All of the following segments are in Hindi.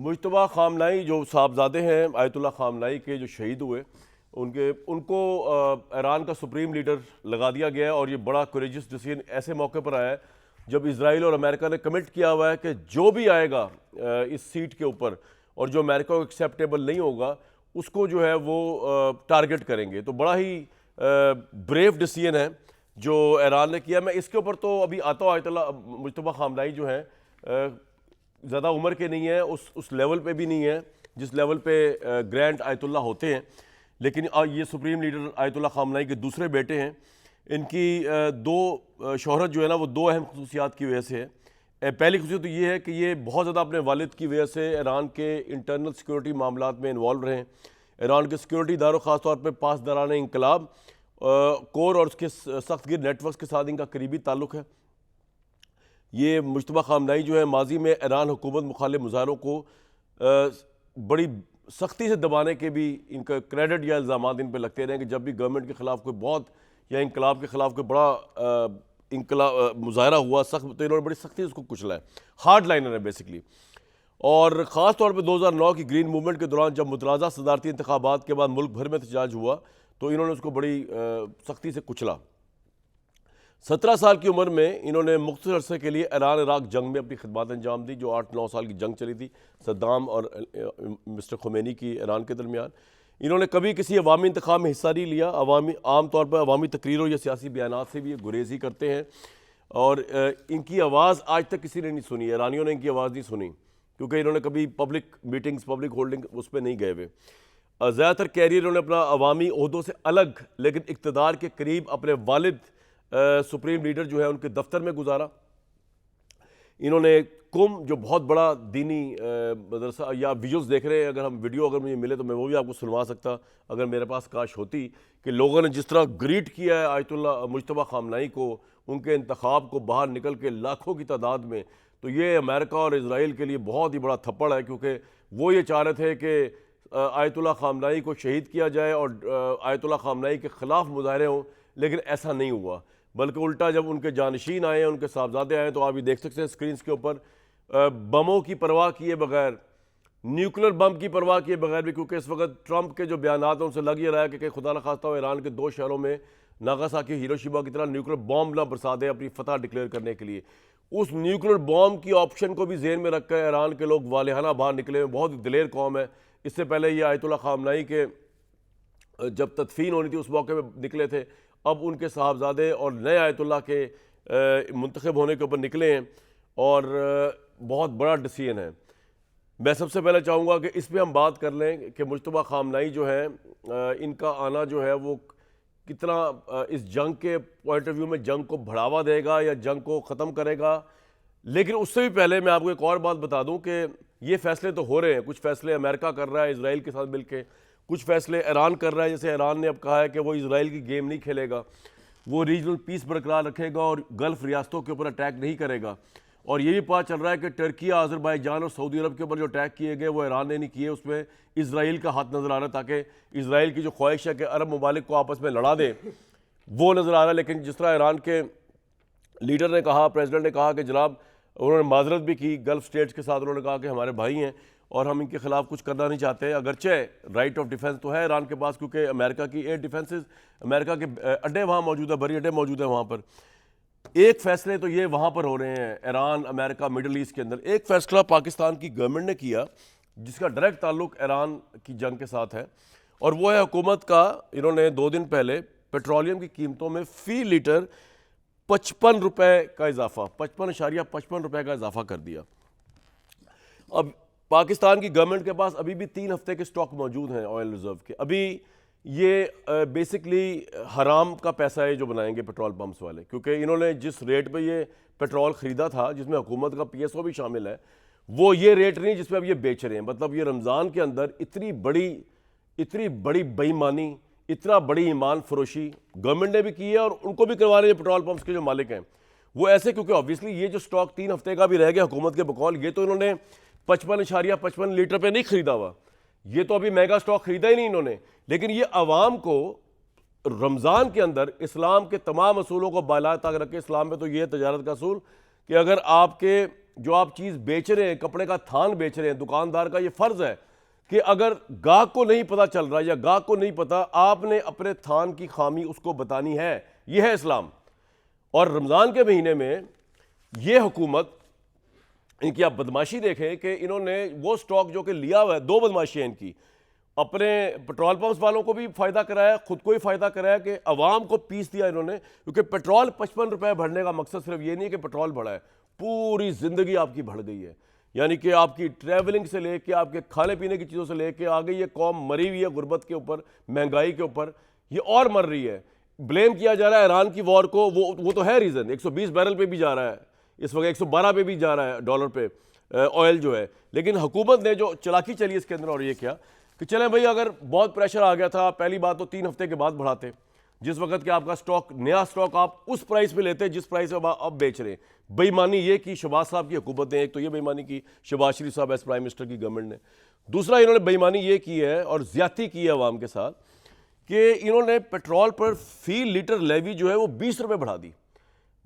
मुज्तबा खामनाई जो साहबजादे हैं आयतुल्लाह खामनाई के जो शहीद हुए उनको ईरान का सुप्रीम लीडर लगा दिया गया है। और ये बड़ा कोरेजियस डिसीजन ऐसे मौके पर आया है जब इसराइल और अमेरिका ने कमिट किया हुआ है कि जो भी आएगा इस सीट के ऊपर और जो अमेरिका को एक्सेप्टेबल नहीं होगा उसको जो है वो टारगेट करेंगे। तो बड़ा ही ब्रेव डिसीजन है जो ईरान ने किया। मैं इसके ऊपर तो अभी आता हूँ। आयतुल्लाह मुज्तबा खामनाई जो है ज़्यादा उम्र के नहीं है, उस लेवल पे भी नहीं है जिस लेवल पे ग्रैंड आयतुल्लाह होते हैं, लेकिन ये सुप्रीम लीडर आयतुल्लाह खामनाई के दूसरे बेटे हैं। इनकी दो शोहरत जो है ना वो दो अहम खसूसियात की वजह से है। पहली खसूसियत तो ये है कि ये बहुत ज़्यादा अपने वालिद की वजह से ईरान के इंटरनल सिक्योरिटी मामलात में इन्वॉल्व रहे। ईरान के सिक्योरिटी इदारों ख़ासतौर पर पासदारान इंकलाब कोर और उसके सख्त गिर नेटवर्क के साथ इनका करीबी ताल्लुक़ है। ये मुज्तबा खामनाई जो है माजी में ईरान हुकूमत मुखालिफ मुजाहरों को बड़ी सख्ती से दबाने के भी इनका क्रेडिट या इल्ज़ाम इन पर लगते रहे कि जब भी गवर्नमेंट के ख़िलाफ़ कोई बहुत या इंकलाब के ख़िलाफ़ कोई बड़ा मुजाहरा हुआ सख्त, तो इन्होंने बड़ी सख्ती से उसको कुचला है। हार्ड लाइनर है बेसिकली। और ख़ास तौर पर 2009 की ग्रीन मूवमेंट के दौरान जब मुतनाज़ा सदारती इंतखाबात के बाद मुल्क भर में एहतजाज हुआ तो इन्होंने उसको बड़ी सख्ती से कुचला। 17 साल की उम्र में इन्होंने मुख्तसर अरसे के लिए ईरान इराक जंग में अपनी खिदमत अंजाम दी, जो 8-9 साल की जंग चली थी सद्दाम और मिस्टर खुमैनी की ईरान के दरमियान। इन्होंने कभी किसी अवामी इंतखाब में हिस्सा नहीं लिया। आम तौर पर अवामी तकरीरों या सियासी बयानात से भी ये गुरेज ही करते हैं और इनकी आवाज़ आज तक किसी ने नहीं सुनी। ईरानियों ने इनकी आवाज़ नहीं सुनी क्योंकि इन्होंने कभी पब्लिक मीटिंग्स पब्लिक होल्डिंग उस पर नहीं गए हुए। ज़्यादातर कैरियर इन्होंने अपना अवामी ओहदों से अलग लेकिन इक़्तिदार के करीब अपने वालिद सुप्रीम लीडर जो है उनके दफ्तर में गुजारा। इन्होंने कुम जो बहुत बड़ा दीनी मदरसा, या विजुअल्स देख रहे हैं, अगर हम वीडियो अगर मुझे मिले तो मैं वो भी आपको सुनवा सकता अगर मेरे पास काश होती, कि लोगों ने जिस तरह ग्रीट किया है आयतुल्लाह मुज्तबा खामनाई को, उनके इंतखाब को बाहर निकल के लाखों की तादाद में, तो ये अमेरिका और इसराइल के लिए बहुत ही बड़ा थप्पड़ है क्योंकि वो ये चाह रहे थे कि आयतुल्लाह खामनाई को शहीद किया जाए और आयतुल्लाह खामनाई के ख़िलाफ़ मुजाहरे हों, लेकिन ऐसा नहीं हुआ। बल्कि उल्टा जब उनके जानशीन आए, उनके साहबजादे आए, तो आप ये देख सकते हैं स्क्रीन के ऊपर बमों की परवाह किए बगैर, न्यूक्लियर बम की परवाह किए बगैर भी, क्योंकि इस वक्त ट्रंप के जो बयानात हैं उनसे लग ये रहा है कि खुदा न खास्ता ईरान के 2 शहरों में नागासाकी हिरोशिमा की तरह न्यूक्लियर बॉम्ब ना बरसा दे अपनी फतह डिक्लेयर करने के लिए। उस न्यूक्लियर बॉम्ब की ऑप्शन को भी जेहन में रखकर ईरान के लोग वालिहाना बाहर निकले। बहुत ही दिलेर कौम है। इससे पहले ये आयतुल्लाह खामनाई के जब तदफीन होनी थी उस मौके पर निकले थे, अब उनके साहबजादे और नए आयतुल्लाह के मुंतखब होने के ऊपर निकले हैं और बहुत बड़ा डिसीजन है। मैं सबसे पहले चाहूँगा कि इस पर हम बात कर लें कि मुज्तबा खामनाई जो है इनका आना जो है वो कितना इस जंग के पॉइंट ऑफ व्यू में जंग को बढ़ावा देगा या जंग को ख़त्म करेगा। लेकिन उससे भी पहले मैं आपको एक और बात बता दूं कि ये फैसले तो हो रहे हैं। कुछ फैसले अमेरिका कर रहा है इसराइल के साथ मिलकर, कुछ फैसले ईरान कर रहा है। जैसे ईरान ने अब कहा है कि वो इसराइल की गेम नहीं खेलेगा, वो रीजनल पीस बरकरार रखेगा और गल्फ़ रियासतों के ऊपर अटैक नहीं करेगा। और ये भी पता चल रहा है कि टर्की, अज़रबैजान और सऊदी अरब के ऊपर जो अटैक किए गए वो ईरान ने नहीं किए, उसमें इसराइल का हाथ नज़र आ रहा है, ताकि इसराइल की जो ख्वाहिश है कि अरब ममालिक को आपस में लड़ा दे वो नज़र आ रहा है। लेकिन जिस तरह ईरान के लीडर ने कहा, प्रेसिडेंट ने कहा कि जनाब, उन्होंने माजरत भी की गल्फ़ स्टेट्स के साथ, उन्होंने कहा कि हमारे भाई हैं और हम इनके खिलाफ कुछ करना नहीं चाहते। अगरचे राइट ऑफ डिफेंस तो है ईरान के पास क्योंकि अमेरिका की एयर डिफेंसेस, अमेरिका के अड्डे वहाँ मौजूद है, बड़ी अड्डे मौजूद है वहाँ पर। एक फैसले तो ये वहाँ पर हो रहे हैं ईरान, अमेरिका, मिडल ईस्ट के अंदर। एक फैसला पाकिस्तान की गवर्नमेंट ने किया जिसका डायरेक्ट ताल्लुक ईरान की जंग के साथ है, और वो है हुकूमत का, इन्होंने 2 दिन पहले पेट्रोलियम की कीमतों में फ़ी लीटर 55 रुपये का इजाफा, 55.55 रुपये का इजाफा कर दिया। अब पाकिस्तान की गवर्नमेंट के पास अभी भी 3 हफ्ते के स्टॉक मौजूद हैं ऑयल रिजर्व के। अभी ये बेसिकली हराम का पैसा है जो बनाएंगे पेट्रोल पंप्स वाले, क्योंकि इन्होंने जिस रेट पे ये पेट्रोल ख़रीदा था जिसमें हुकूमत का PSO भी शामिल है, वो ये रेट नहीं जिस पर अब ये बेच रहे हैं। मतलब ये रमज़ान के अंदर इतनी बड़ी बेईमानी, इतना बड़ी ईमान फरोशी गवर्नमेंट ने भी की है और उनको भी करवा रहे हैं पेट्रोल पंप्स के जो मालिक हैं वो ऐसे, क्योंकि ऑब्वियसली ये जो स्टॉक 3 हफ्ते का भी रह गया हुकूमत के बकौल, ये तो इन्होंने 55.55 लीटर पे नहीं खरीदा हुआ, ये तो अभी मेगा स्टॉक खरीदा ही नहीं इन्होंने। लेकिन ये अवाम को रमज़ान के अंदर इस्लाम के तमाम असूलों को बाला तक रखे। इस्लाम में तो ये तजारत का असूल कि अगर आपके जो आप चीज़ बेच रहे हैं, कपड़े का थान बेच रहे हैं, दुकानदार का ये फ़र्ज़ है कि अगर गाहक को नहीं पता चल रहा या गाहक को नहीं पता, आपने अपने थान की खामी उसको बतानी है। यह है इस्लाम। और रमज़ान के महीने में ये हुकूमत, इनकी आप बदमाशी देखें कि इन्होंने वो स्टॉक जो कि लिया हुआ है, दो बदमाशी है इनकी, अपने पेट्रोल पंप्स वालों को भी फ़ायदा कराया, खुद को ही फ़ायदा कराया कि अवाम को पीस दिया इन्होंने। क्योंकि पेट्रोल 55 रुपये भरने का मकसद सिर्फ ये नहीं है कि पेट्रोल बढ़ा है, पूरी ज़िंदगी आपकी बढ़ गई है। यानी कि आपकी ट्रैवलिंग से लेके आपके खाने पीने की चीज़ों से लेके आ गई, ये कौम मरी हुई है गुर्बत के ऊपर, महंगाई के ऊपर, ये और मर रही है। ब्लेम किया जा रहा है ईरान की वॉर को, वो तो है रीज़न। 120 बैरल पे भी जा रहा है इस वक्त, 112 पे भी जा रहा है डॉलर पे ऑयल जो है। लेकिन हुकूमत ने जो चलाकी चली इसके अंदर, और ये क्या कि चलें भाई, अगर बहुत प्रेशर आ गया था, पहली बात तो 3 हफ्ते के बाद बढ़ाते, जिस वक्त के आपका स्टॉक, नया स्टॉक आप उस प्राइस पे लेते जिस प्राइस पे अब बेच रहे हैं। बेईमानी ये की शहबाज साहब की हुकूमत ने, एक तो ये बेईमानी की शहबाज शरीफ साहब एज प्राइम मिनिस्टर की गवर्नमेंट ने, दूसरा इन्होंने बेईमानी ये की है और ज्यादती की है अवाम के साथ कि इन्होंने पेट्रोल पर फी लीटर लेवी जो है वो 20 रुपये बढ़ा दी।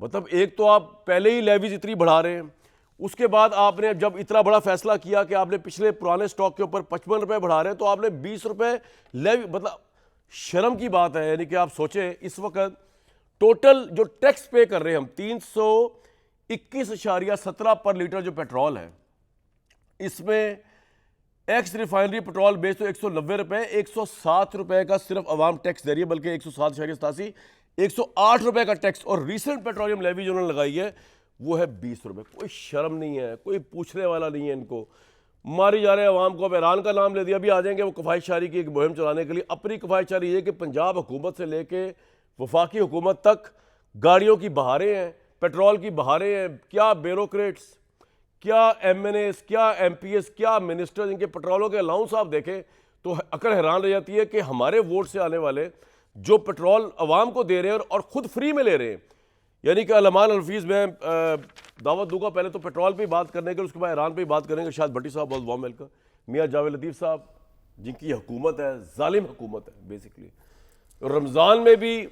मतलब एक तो आप पहले ही लेवीज इतनी बढ़ा रहे हैं, उसके बाद आपने जब इतना बड़ा फैसला किया कि आपने पिछले पुराने स्टॉक के ऊपर 55 रुपये बढ़ा रहे हैं, तो आपने 20 रुपये लेवी, मतलब शर्म की बात है। यानी कि आप सोचें इस वक्त टोटल जो टैक्स पे कर रहे हैं हम 321.17 पर लीटर जो पेट्रोल है, इसमें एक्स रिफाइनरी पेट्रोल बेच तो 190 रुपये, 107 रुपये का सिर्फ अवाम टैक्स दे रही है, बल्कि 107.87, 108 रुपये का टैक्स। और रिसेंट पेट्रोलियम लेवी जो उन्होंने लगाई है वो है 20 रुपये। कोई शर्म नहीं है, कोई पूछने वाला नहीं है इनको। मारी जा रहे हैं अवाम को। अब ईरान का नाम ले दिया, भी आ जाएंगे वो कफायतशारी की एक मुहिम चलाने के लिए। अपनी कफायतशारी ये कि पंजाब हुकूमत से लेके वफाकी हुकूमत तक गाड़ियों की बहारें हैं, पेट्रोल की बहारें हैं। क्या ब्यूरोक्रेट्स, क्या MNAs, क्या MPs, क्या मिनिस्टर्स, इनके पेट्रोलों के अलाउंस आप देखें तो अकड़ हैरान रह जाती है कि हमारे वोट से आने वाले जो पेट्रोल अवाम को दे रहे हैं और ख़ुद फ्री में ले रहे हैं। यानी कि अलमान हफीज़ में दावत दूंगा पहले तो पेट्रोल पे बात करने के, उसके बाद ईरान पे बात करेंगे। शायद भट्टी साहब बहुत वार्म वेलकम। मियाँ जावेद लतीफ़ साहब, जिनकी हुकूमत है, जालिम हुकूमत है बेसिकली, रमज़ान में भी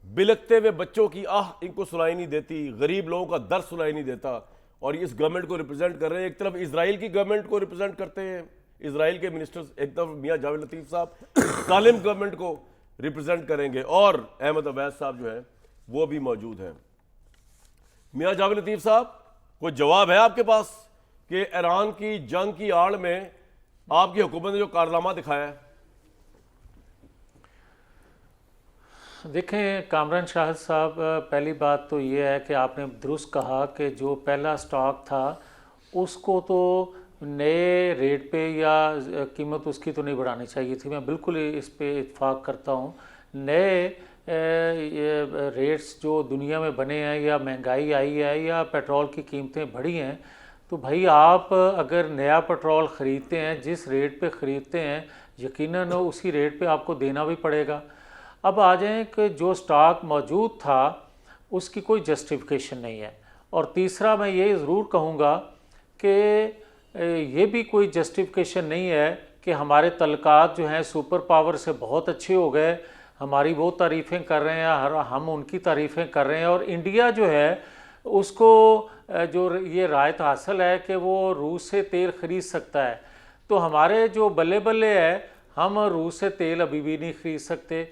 बिलकते हुए बच्चों की आह इनको सुनाई नहीं देती, गरीब लोगों का दर्द सुनाई नहीं देता, और इस गवर्नमेंट को रिप्रेजेंट कर रहे हैं। एक तरफ इसराइल की गवर्नमेंट को रिप्रेजेंट करते हैं इसराइल के मिनिस्टर्स, एक तरफ मियाँ जावेद लतीफ़ साहब जालिम गवर्नमेंट को रिप्रेजेंट करेंगे, और अहमद अवैस साहब जो है वो भी मौजूद हैं। मियाँ जावेद लतीफ़ साहब, कोई जवाब है आपके पास कि ईरान की जंग की आड़ में आपकी हुकूमत ने जो कारनामा दिखाया है? देखें कामरान शाहिद साहब, पहली बात तो ये है कि आपने दुरुस्त कहा कि जो पहला स्टॉक था उसको तो नए रेट पे या कीमत उसकी तो नहीं बढ़ानी चाहिए थी। मैं बिल्कुल इस पे इत्फाक करता हूँ। नए रेट्स जो दुनिया में बने हैं, या महंगाई आई है, या पेट्रोल की कीमतें बढ़ी हैं, तो भाई आप अगर नया पेट्रोल ख़रीदते हैं, जिस रेट पे ख़रीदते हैं यकीनन उसी रेट पे आपको देना भी पड़ेगा। अब आ जाएं कि जो स्टॉक मौजूद था उसकी कोई जस्टिफिकेशन नहीं है। और तीसरा मैं ये ज़रूर कहूँगा कि ये भी कोई जस्टिफिकेशन नहीं है कि हमारे तल्लुकात जो हैं सुपर पावर से बहुत अच्छे हो गए, हमारी वो तारीफ़ें कर रहे हैं, हम उनकी तारीफ़ें कर रहे हैं, और इंडिया जो है उसको जो ये रायत हासिल है कि वो रूस से तेल ख़रीद सकता है, तो हमारे जो बल्ले बल्ले है हम रूस से तेल अभी भी नहीं ख़रीद सकते।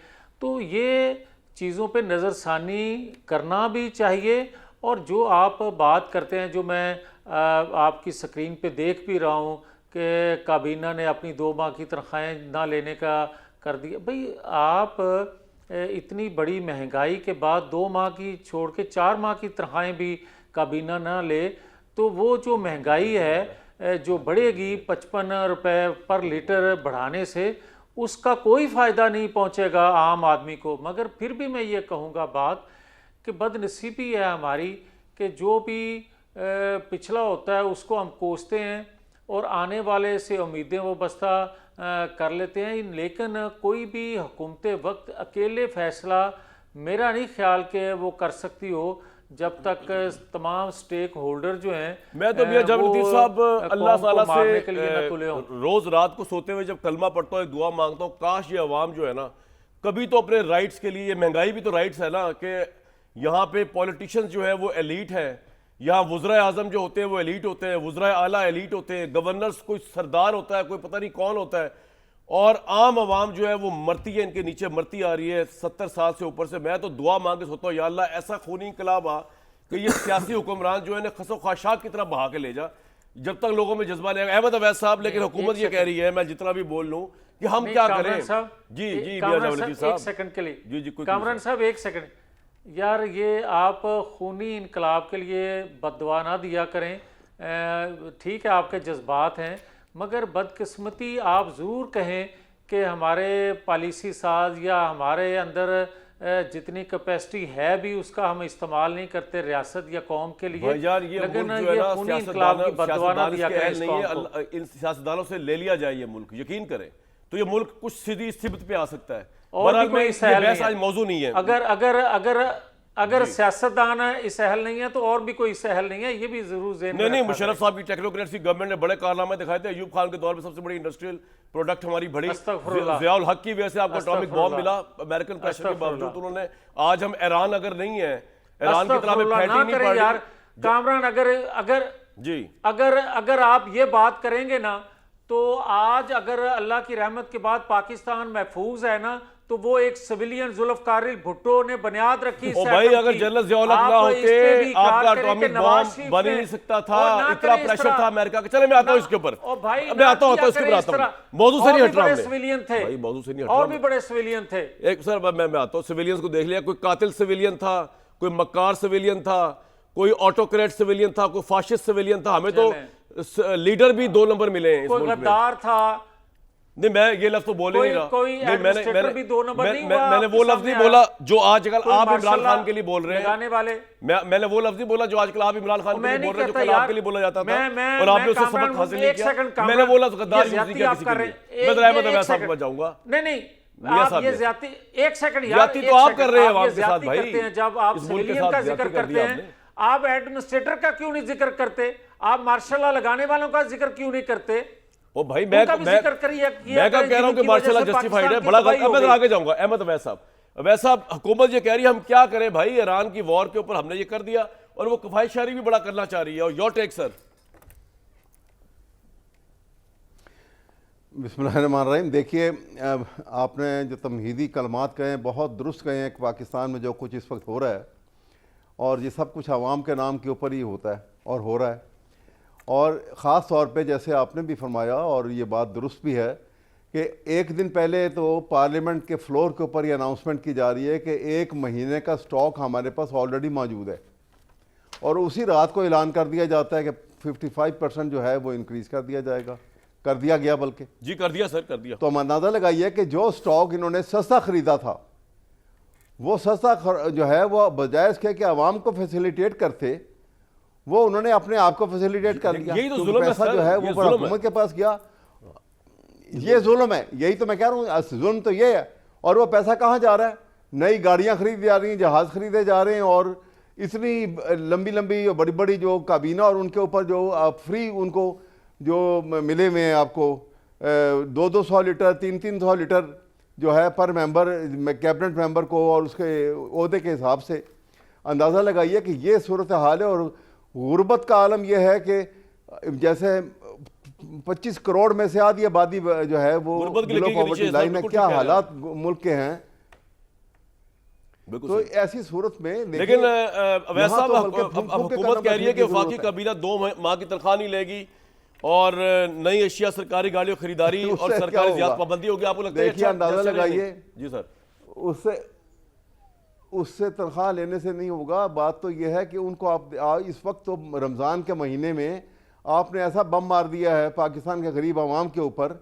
तो ये चीज़ों पे नज़रसानी करना भी चाहिए। और जो आप बात करते हैं, जो मैं आपकी स्क्रीन पे देख भी रहा हूँ कि काबीना ने अपनी 2 माह की तनख्वाहें ना लेने का कर दिया। भाई आप इतनी बड़ी महंगाई के बाद 2 माह की छोड़ के 4 माह की तनख्वाहें भी काबीना ना ले, तो वो जो महंगाई है जो बढ़ेगी 55 रुपये पर लीटर बढ़ाने से, उसका कोई फ़ायदा नहीं पहुंचेगा आम आदमी को। मगर फिर भी मैं ये कहूँगा बात कि बदनसीबी है हमारी कि जो भी पिछला होता है उसको हम कोसते हैं और आने वाले से उम्मीदें वो बस्ता कर लेते हैं। लेकिन कोई भी हुकूमत वक्त अकेले फ़ैसला मेरा नहीं ख्याल कि वो कर सकती हो जब तक तमाम स्टेक होल्डर जो हैं। मैं तो मियां जावेद लतीफ़ साहब अल्लाह ताला से के लिए न तुले हों। रोज रात को सोते हुए जब कलमा पढ़ता हूँ, दुआ मांगता हूँ, काश ये अवाम जो है ना कभी तो अपने राइट्स के लिए, ये महंगाई भी तो राइट्स है ना, कि यहाँ पे पॉलिटिशियंस जो है वो एलीट है, यहाँ वज़रा आज़म जो होते हैं वो एलीट होते हैं, वज़रा आला एलीट होते हैं, गवर्नर्स कोई सरदार होता है, कोई पता नहीं कौन होता है, और आम आवाम जो है वो मरती है, इनके नीचे मरती आ रही है 70 साल से ऊपर से। मैं तो दुआ मांग के सोता हूँ, या अल्लाह ऐसा खूनी इंकलाब आ कि ये सियासी हुक्मरान जो है ना खसो ख्वाशात की तरह बहा के ले जा, जब तक लोगों में जज्बा नहीं आएगा। अहमद अवैस साहब, लेकिन हुकूमत ये कह रही है, मैं जितना भी बोल लूँ, कि हम क्या करें। जी जी एक सेकंड के लिए, जी जी, कामरान साहब एक सेकंड यार, ये आप खूनी इनकलाब के लिए बददुआ ना दिया करें। ठीक है आपके जज्बात हैं, मगर बदकिस्मती आप ज़रूर कहें कि हमारे पॉलिसी साज या हमारे अंदर जितनी कैपेसिटी है भी उसका हम इस्तेमाल नहीं करते रियासत या कौम के लिए। यार ये लेकिन मुल्क जो है ना, खूनी इनकलाब की बददुआ ना दिया करें इस नहीं कौम को। है, इन सियासतदानों से ले लिया जाए ये मुल्क, यकीन करें तो ये मुल्क कुछ सीधी स्थिति पे आ सकता है। और भी कोई सहल नहीं आज है। मौजू नहीं है। अगर अगर अगर अगर सियासतदान है सहल नहीं है तो और भी कोई सहल नहीं है, ये भी जरूर ज़हन में नहीं, रखा मुशर्रफ साहब की टेक्नोक्रेसी गवर्नमेंट ने बड़े कारनामे दिखाए थे। अयूब खान के दौर में सबसे बड़ी इंडस्ट्रियल प्रोडक्ट हमारी बड़ी, अस्तगफुरुल्लाह। ज़ियाउल हक की वजह से आपको एटॉमिक बॉम्ब मिला अमेरिकन प्रेशर के अस्तगफुरुल्लाह। बावजूद। उन्होंने आज हम ईरान अगर नहीं है, ईरान की तरह में अस्तगफुरुल्लाह फैटी ना नहीं करें पड़ यार रही। कामरान, अगर अगर जी अगर आप ये बात करेंगे ना, तो आज अगर अल्लाह की रहमत के बाद पाकिस्तान महफूज है ना, तो वो एक सिविलियन जुल्फकार भुट्टो ने बुनियाद रखी। ओ भाई, अगर जनरल ज़ियाउल हक ना होते आपका एटॉमिक बॉम्ब बन ही नहीं सकता था। इतना प्रेशर था अमेरिका का। चले मैं आता हूँ इसके ऊपर, मैं आता हूँ इसके ऊपर आता हूँ। मौजू से नहीं हट रहा, सिविलियन थे भाई, मौजू से नहीं हट रहा, और भी बड़े सिविलियन थे। एक सर मैं आता हूँ, सिविलियंस को देख लिया, कोई कातिल सिविलियन था, कोई मक्कार सिविलियन था, कोई ऑटोक्रेट सिविलियन था, कोई फाशिस्ट सिविलियन था। हमें तो लीडर भी 2 नंबर मिले हैं इस मुल्क में। कोई गद्दार था। नहीं, मैं ये लफ्ज तो बोल ही नहीं रहा। कोई एडमिनिस्ट्रेटर भी 2 नंबर नहीं हुआ। मैंने वो लफ्ज नहीं बोला जो आजकल आप इमरान खान के लिए बोल रहे हैं। मैंने वो लफ्ज नहीं बोला जो आजकल आप इमरान खान के लिए बोल रहे हैं, जो कल आपके लिए बोला जाता था और आपने उससे सबक हासिल नहीं किया। मैंने वो लफ्ज गद्दार यूज नहीं किया किसी के लिए। मैं रहमत अवैस साहब समझ जाऊंगा। नहीं, आप ये ज्यादती, एक सेकंड यार, ज्यादती तो आप कर रहे हैं आवाम के साथ भाई। जब आप सिविलियन का जिक्र करते हैं, आप एडमिनिस्ट्रेटर का क्यों नहीं जिक्र करते? आप मार्शल लॉ लगाने वालों का जिक्र क्यों नहीं करते? ओ भाई, मैं कब कह रहा हूं कि मार्शल लॉ जस्टिफाइड है? बड़ा मैं आगे जाऊंगा। अहमद अवैस साहब, हुकूमत ये कह रही है हम क्या करें भाई, ईरान की वॉर के ऊपर हमने ये कर दिया और वो कफायत शायरी भी बड़ा करना चाह रही है। और योर टेक सर। बिस्मिल्लाहिर्रहमानिर्रहीम। देखिए, आपने जो तमहीदी कलमात कहे हैं बहुत दुरुस्त कहे हैं कि पाकिस्तान में जो कुछ इस वक्त हो रहा है और ये सब कुछ आवाम के नाम के ऊपर ही होता है और हो रहा है। और ख़ास तौर पे जैसे आपने भी फरमाया और ये बात दुरुस्त भी है कि एक दिन पहले तो पार्लियामेंट के फ्लोर के ऊपर ये अनाउंसमेंट की जा रही है कि 1 महीने का स्टॉक हमारे पास ऑलरेडी मौजूद है और उसी रात को ऐलान कर दिया जाता है कि 55% जो है वो इंक्रीज़ कर दिया जाएगा, कर दिया गया बल्कि। जी कर दिया सर, कर दिया। तो हम अंदाज़ा लगाइए कि जो स्टॉक इन्होंने सस्ता ख़रीदा था, वो सस्ता जो है वो बजाय इसके कि आवाम को फैसिलिटेट करते, वो उन्होंने अपने आप को फैसिलिटेट कर दिया। यही तो जुल्म है पैसा जो है वो हुकूमत के पास गया। ये जुल्म है, यही तो मैं कह रहा हूँ, जुल्म तो ये है। और वो पैसा कहाँ जा रहा है? नई गाड़ियाँ खरीदी जा रही हैं, जहाज़ खरीदे जा रहे हैं और इतनी लंबी लंबी बड़ी बड़ी जो काबीना और उनके ऊपर जो फ्री उनको जो मिले हुए हैं आपको 200 लीटर 300 लीटर जो है पर मेंबर, कैबिनेट मेंबर को और उसके ओहदे के हिसाब से अंदाज़ा लगाइए कि ये सूरत हाल है। और गुर्बत का आलम यह है कि जैसे 25 करोड़ में से आधी आबादी जो है वो बिलो पॉवर्टी लाइन में, क्या हालात मुल्क के हैं। तो ऐसी सूरत में लेकिन अवैस साहब, हुकूमत कह रही है कि वफाकी काबीना 2 माह की तनख्वाह नहीं लेगी और नई एशिया सरकारी गाड़ियों खरीदारी और सरकारी ज़्यादा पाबंदी होगी। आपको लगता है? देखिए, अंदाजा लगाइए। जी सर। उससे तनख्वाह लेने से नहीं होगा। बात तो यह है कि उनको आप इस वक्त तो रमज़ान के महीने में आपने ऐसा बम मार दिया है पाकिस्तान के गरीब आवाम के ऊपर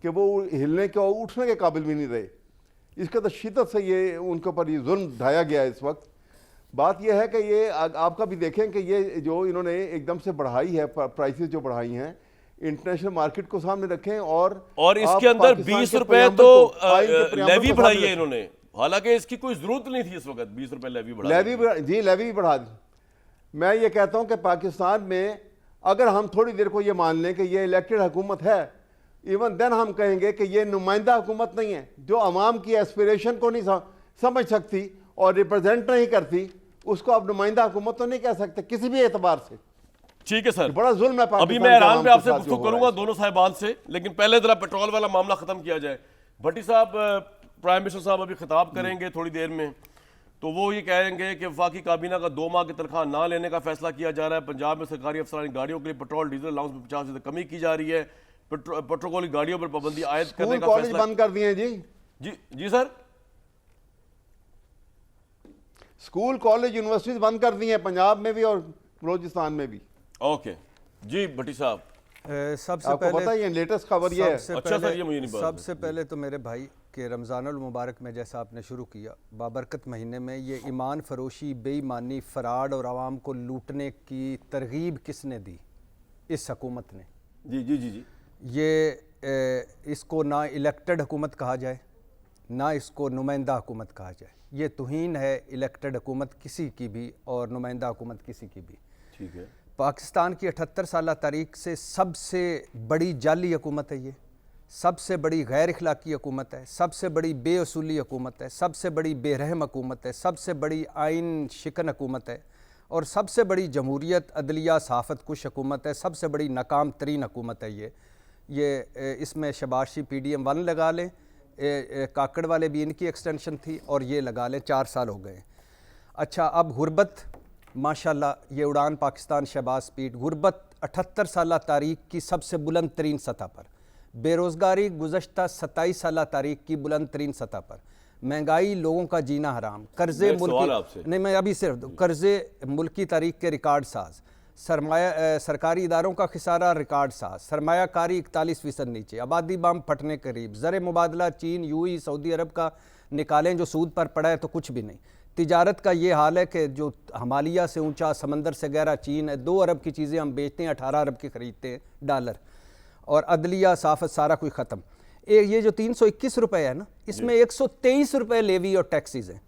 कि वो हिलने के और उठने के काबिल भी नहीं रहे। इसका तो शिद्दत से ये उनके ऊपर ये जुल्म ढाया गया है इस वक्त। बात यह है कि ये आपका भी देखें कि ये जो इन्होंने एकदम से बढ़ाई है, प्राइसेस जो बढ़ाई हैं, इंटरनेशनल मार्केट को सामने रखें। और इसके अंदर 20 रुपए तो लेवी बढ़ाई है इन्होंने, हालांकि इसकी कोई जरूरत नहीं थी इस वक्त। 20 रुपए लेवी लेवी बढ़ा दी। मैं ये कहता हूं कि पाकिस्तान में अगर हम थोड़ी देर को ये मान लें कि ये इलेक्टेड हुकूमत है, इवन देन हम कहेंगे कि ये नुमाइंदा हुकूमत नहीं है जो अवाम की एस्पिरेशन को नहीं समझ सकती और रिप्रेजेंट नहीं करती, उसको आप नुमाइंदा हुकूमत तो नहीं कह सकते किसी भी एतबार से। ठीक है सर, बड़ा जुल्म है अभी पाकिस्तान मैं के ईरान अवाम पे के आपसे साथ जो गुफ्तगू हो रहा करूंगा है। दोनों साहिबान से, लेकिन पहले जरा पेट्रोल वाला मामला खत्म किया जाए। भट्टी साहब, प्राइम मिनिस्टर साहब अभी खिताब करेंगे थोड़ी देर में, तो वो ये कहेंगे कि वफाकी काबीना का 2 माह की तनख्वाह ना लेने का फैसला किया जा रहा है। पंजाब में सरकारी अफसरानी गाड़ियों के लिए पेट्रोल डीजल अलाउंस में 50% कमी की जा रही है। पेट्रोल की गाड़ियों पर पाबंदी आयद करने स्कूल का कॉलेज फैसला। बंद कर दिए जी, जी सर, स्कूल कॉलेज यूनिवर्सिटीज बंद कर दी हैं पंजाब में भी और बलोचिस्तान में भी। ओके जी भट्टी साहब, सबसे आपको पता पहले है ये लेटेस्ट खबर ये है। अच्छा सर, ये मुझे नहीं पता। सबसे पहले तो मेरे भाई कि रमज़ानुल मुबारक में जैसा आपने शुरू किया, बाबरकत महीने में ये ईमान फरोशी, बेईमानी, फ़राड और आवाम को लूटने की तरगीब किसने दी? इस हुकूमत ने। जी जी जी जी, ये इसको ना इलेक्टेड हुकूमत कहा जाए, ना इसको नुमाइंदा हुकूमत कहा जाए। ये तौहीन है इलेक्टेड हुकूमत किसी की भी और नुमाइंदा हुकूमत किसी की भी। ठीक है। पाकिस्तान की 78 साल तारीख से सबसे बड़ी जाली हुकूमत है ये, सबसे बड़ी गैर अखलाकी हुकूमत है, सबसे बड़ी बेअसूली हुकूमत है, सबसे बड़ी बेरहम हुकूमत है, सबसे बड़ी आइन शिकन हुकूमत है और सबसे बड़ी जमहूरियत, अदलिया, सहाफ़त कुश हुकूमत है। सबसे बड़ी नाकाम तरीन हुकूमत है ये। इसमें शबाशी PDM 1 लगा लें, काकड़ वाले भी इनकी एक्सटेंशन थी और ये लगा लें, 4 साल हो गए। अच्छा, अब गुरबत माशाल्लाह ये उड़ान पाकिस्तान शहबाज स्पीड, गुरबत 78 साल तारीख की सबसे बुलंद तरीन सतह पर, बेरोज़गारी गुज़श्ता 27 साल तारीख की बुलंद तरीन सतह पर, महंगाई, लोगों का जीना हराम, कर्जे मुल्की, नहीं मैं अभी सिर्फ कर्जे मुल्की तारीख के रिकॉर्ड साज, सरकारी इदारों का खिसारा रिकॉर्ड साज, सरमायाकारी 41% नीचे, आबादी बम फटने करीब, ज़र मुबादला चीन, UAE, सऊदी अरब का निकालें जो सूद पर पड़ा है तो कुछ भी नहीं। तिजारत का ये हाल है कि जो हिमालय से ऊंचा, समंदर से गहरा चीन है, 2 अरब की चीज़ें हम बेचते हैं, 18 अरब की ख़रीदते हैं डॉलर। और अदलिया, साफ़त सारा कुछ ख़त्म। ये जो 321 रुपये है ना, इसमें 123 रुपये लेवी और टैक्सीज हैं।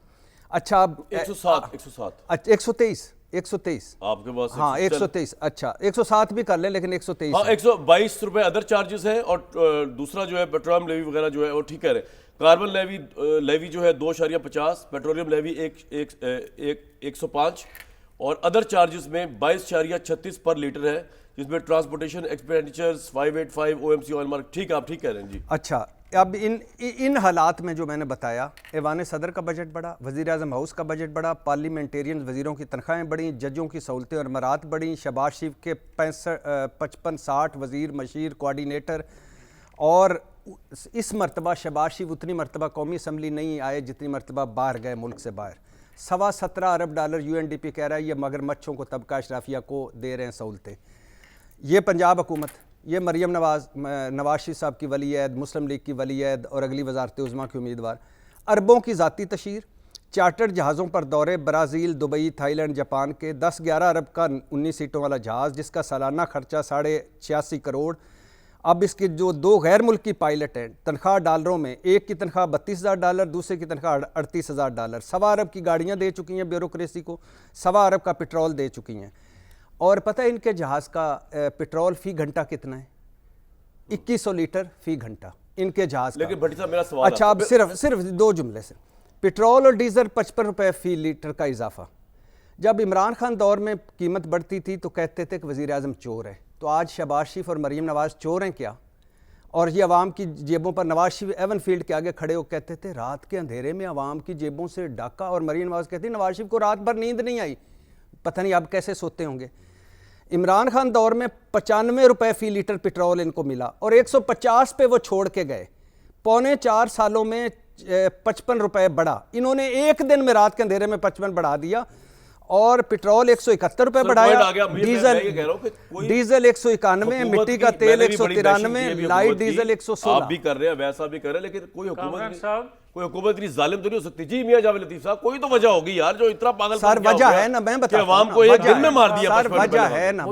अच्छा, अब 123 आपके पास? हाँ 123। अच्छा 107 भी कर लें लेकिन 123। हाँ 122 रुपए अदर चार्जेस हैं और दूसरा जो है पेट्रोलियम लेवी वगैरह जो है वो ठीक कह रहे हैं। कार्बन लेवी जो है 2.50, पेट्रोलियम लेवी 105 और अदर चार्जेस में 22.36 पर लीटर है, जिसमें transportation expenditures 585 OMC oil mark. ठीक है, आप ठीक कह रहे हैं जी। अच्छा, अब इन हालात में जो मैंने बताया, ऐवान सदर का बजट बढ़ा, वज़ीर आज़म हाउस का बजट बढ़ा, पार्लियामेंटेरियन वज़ीरों की तनख्वाहें बढ़ी, जजों की सहूलतें और मरात बढ़ी, शहबाज शरीफ के 55-60 वज़ीर, मशीर, कोऑर्डिनेटर, और इस मरतबा शहबाज शरीफ उतनी मरतबा कौमी असम्बली नहीं आए जितनी मरतबा बाहर गए मुल्क से बाहर। $17.25 अरब UNDP कह रहा है ये मगरमच्छों को, तबका अशराफिया को दे रहे हैं सहूलतें। ये पंजाब हुकूमत, ये मरीम नवाज शरीफ साहब की वलीयद, मुस्लिम लीग की वलीयद और अगली वजारत उज़्मा की उम्मीदवार, अरबों की ज़ाती तशीर, चार्टर्ड जहाज़ों पर दौरे ब्राज़ील, दुबई, थाईलैंड, जापान के, 10-11 अरब का 19 सीटों वाला जहाज़ जिसका सालाना खर्चा 86.5 करोड़। अब इसके जो 2 गैर मुल्की पायलट हैं, तनख्वाह डॉलरों में, एक की तनख्वाह $32,000, दूसरे की तनख्वाह $38,000, $1.25 अरब की गाड़ियाँ दे चुकी हैं ब्यूरोक्रेसी को, $1.25 अरब का पेट्रोल दे चुकी हैं। और पता है इनके जहाज़ का पेट्रोल फ़ी घंटा कितना है? 2100 लीटर फ़ी घंटा इनके जहाज़। लेकिन भट्टी साहब मेरा सवाल, अच्छा, अब सिर्फ 2 जुमले से, पेट्रोल और डीजल 55 रुपये फ़ी लीटर का इजाफा। जब इमरान खान दौर में कीमत बढ़ती थी तो कहते थे कि वज़ीर आज़म चोर है, तो आज शहबाज शरीफ और मरीम नवाज़ चोर हैं क्या? और ये अवाम की जेबों पर, नवाज शरीफ एवन फील्ड के आगे खड़े हो कहते थे रात के अंधेरे में अवाम की जेबों से डाका, और मरीम नवाज़ कहती नवाज शरीफ को रात भर नींद नहीं आई, पता नहीं अब कैसे सोते होंगे। इमरान खान दौर में 95 रुपये फ़ी लीटर पेट्रोल इनको मिला और 150 पे वो छोड़ के गए। 3.25 सालों में 55 रुपये बढ़ा, इन्होंने एक दिन में रात के अंधेरे में 55 बढ़ा दिया। और पेट्रोल 171 रुपये बढ़ाया, डीजल 191, मिट्टी का तेल 193, लाइट डीजल 116। आप भी कर रहे हैं, वैसा भी कर रहे हैं, लेकिन कोई हुकूमत इतनी जालिम तो नहीं हो सकती जी। मियां जावेद लतीफ साहब, कोई तो वजह होगी यार जो इतना पागल। सर वजह है ना, मैं बताता हूं, अवाम को एक दिन में मार दिया। सर वजह है ना,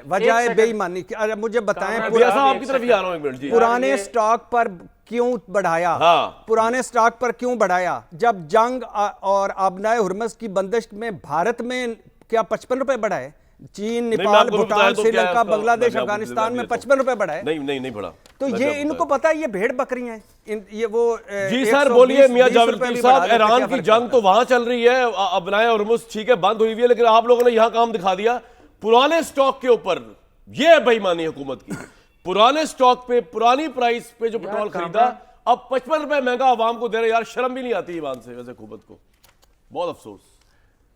वजह है बेईमानी। अरे मुझे बताएं, आपकी तरफ ही आ रहा हूं, एक मिनट जी। पुराने स्टॉक पर क्यों बढ़ाया? हाँ। पुराने स्टॉक पर क्यों बढ़ाया? जब जंग और आबनाए हुरमस की बंदिश में भारत में क्या 55 रुपए बढ़ाए? चीन, मैं नेपाल, आपको भूटान, बताया तो क्या है श्रीलंका, उसका, बांग्लादेश, मैं आपको अफगानिस्तान में देता हूं। 55 रुपए बढ़ा है। नहीं बढ़ा। तो मैं ये आपको इनको बताया। पता है ये भेड़ बकरियां हैं, ये वो जी सर बोलिए मियां जावेद रुपए लतीफ भी साहब, बढ़ा देते, ईरान क्या की फर्क जंग पड़ता तो वहां चल रही है, अबनाए हॉर्मुज़ ठीक है बंद हुई हुई है, लेकिन आप लोगों ने यहां काम दिखा दिया पुराने स्टॉक के ऊपर। ये है बेईमानी हुकूमत की। पुराने स्टॉक पे पुरानी प्राइस पे जो पेट्रोल खरीदा अब 55 रुपए महंगा आवाम को दे रहे। यार शर्म भी नहीं आती ईमान से वैसे हुकूमत को, बहुत अफसोस।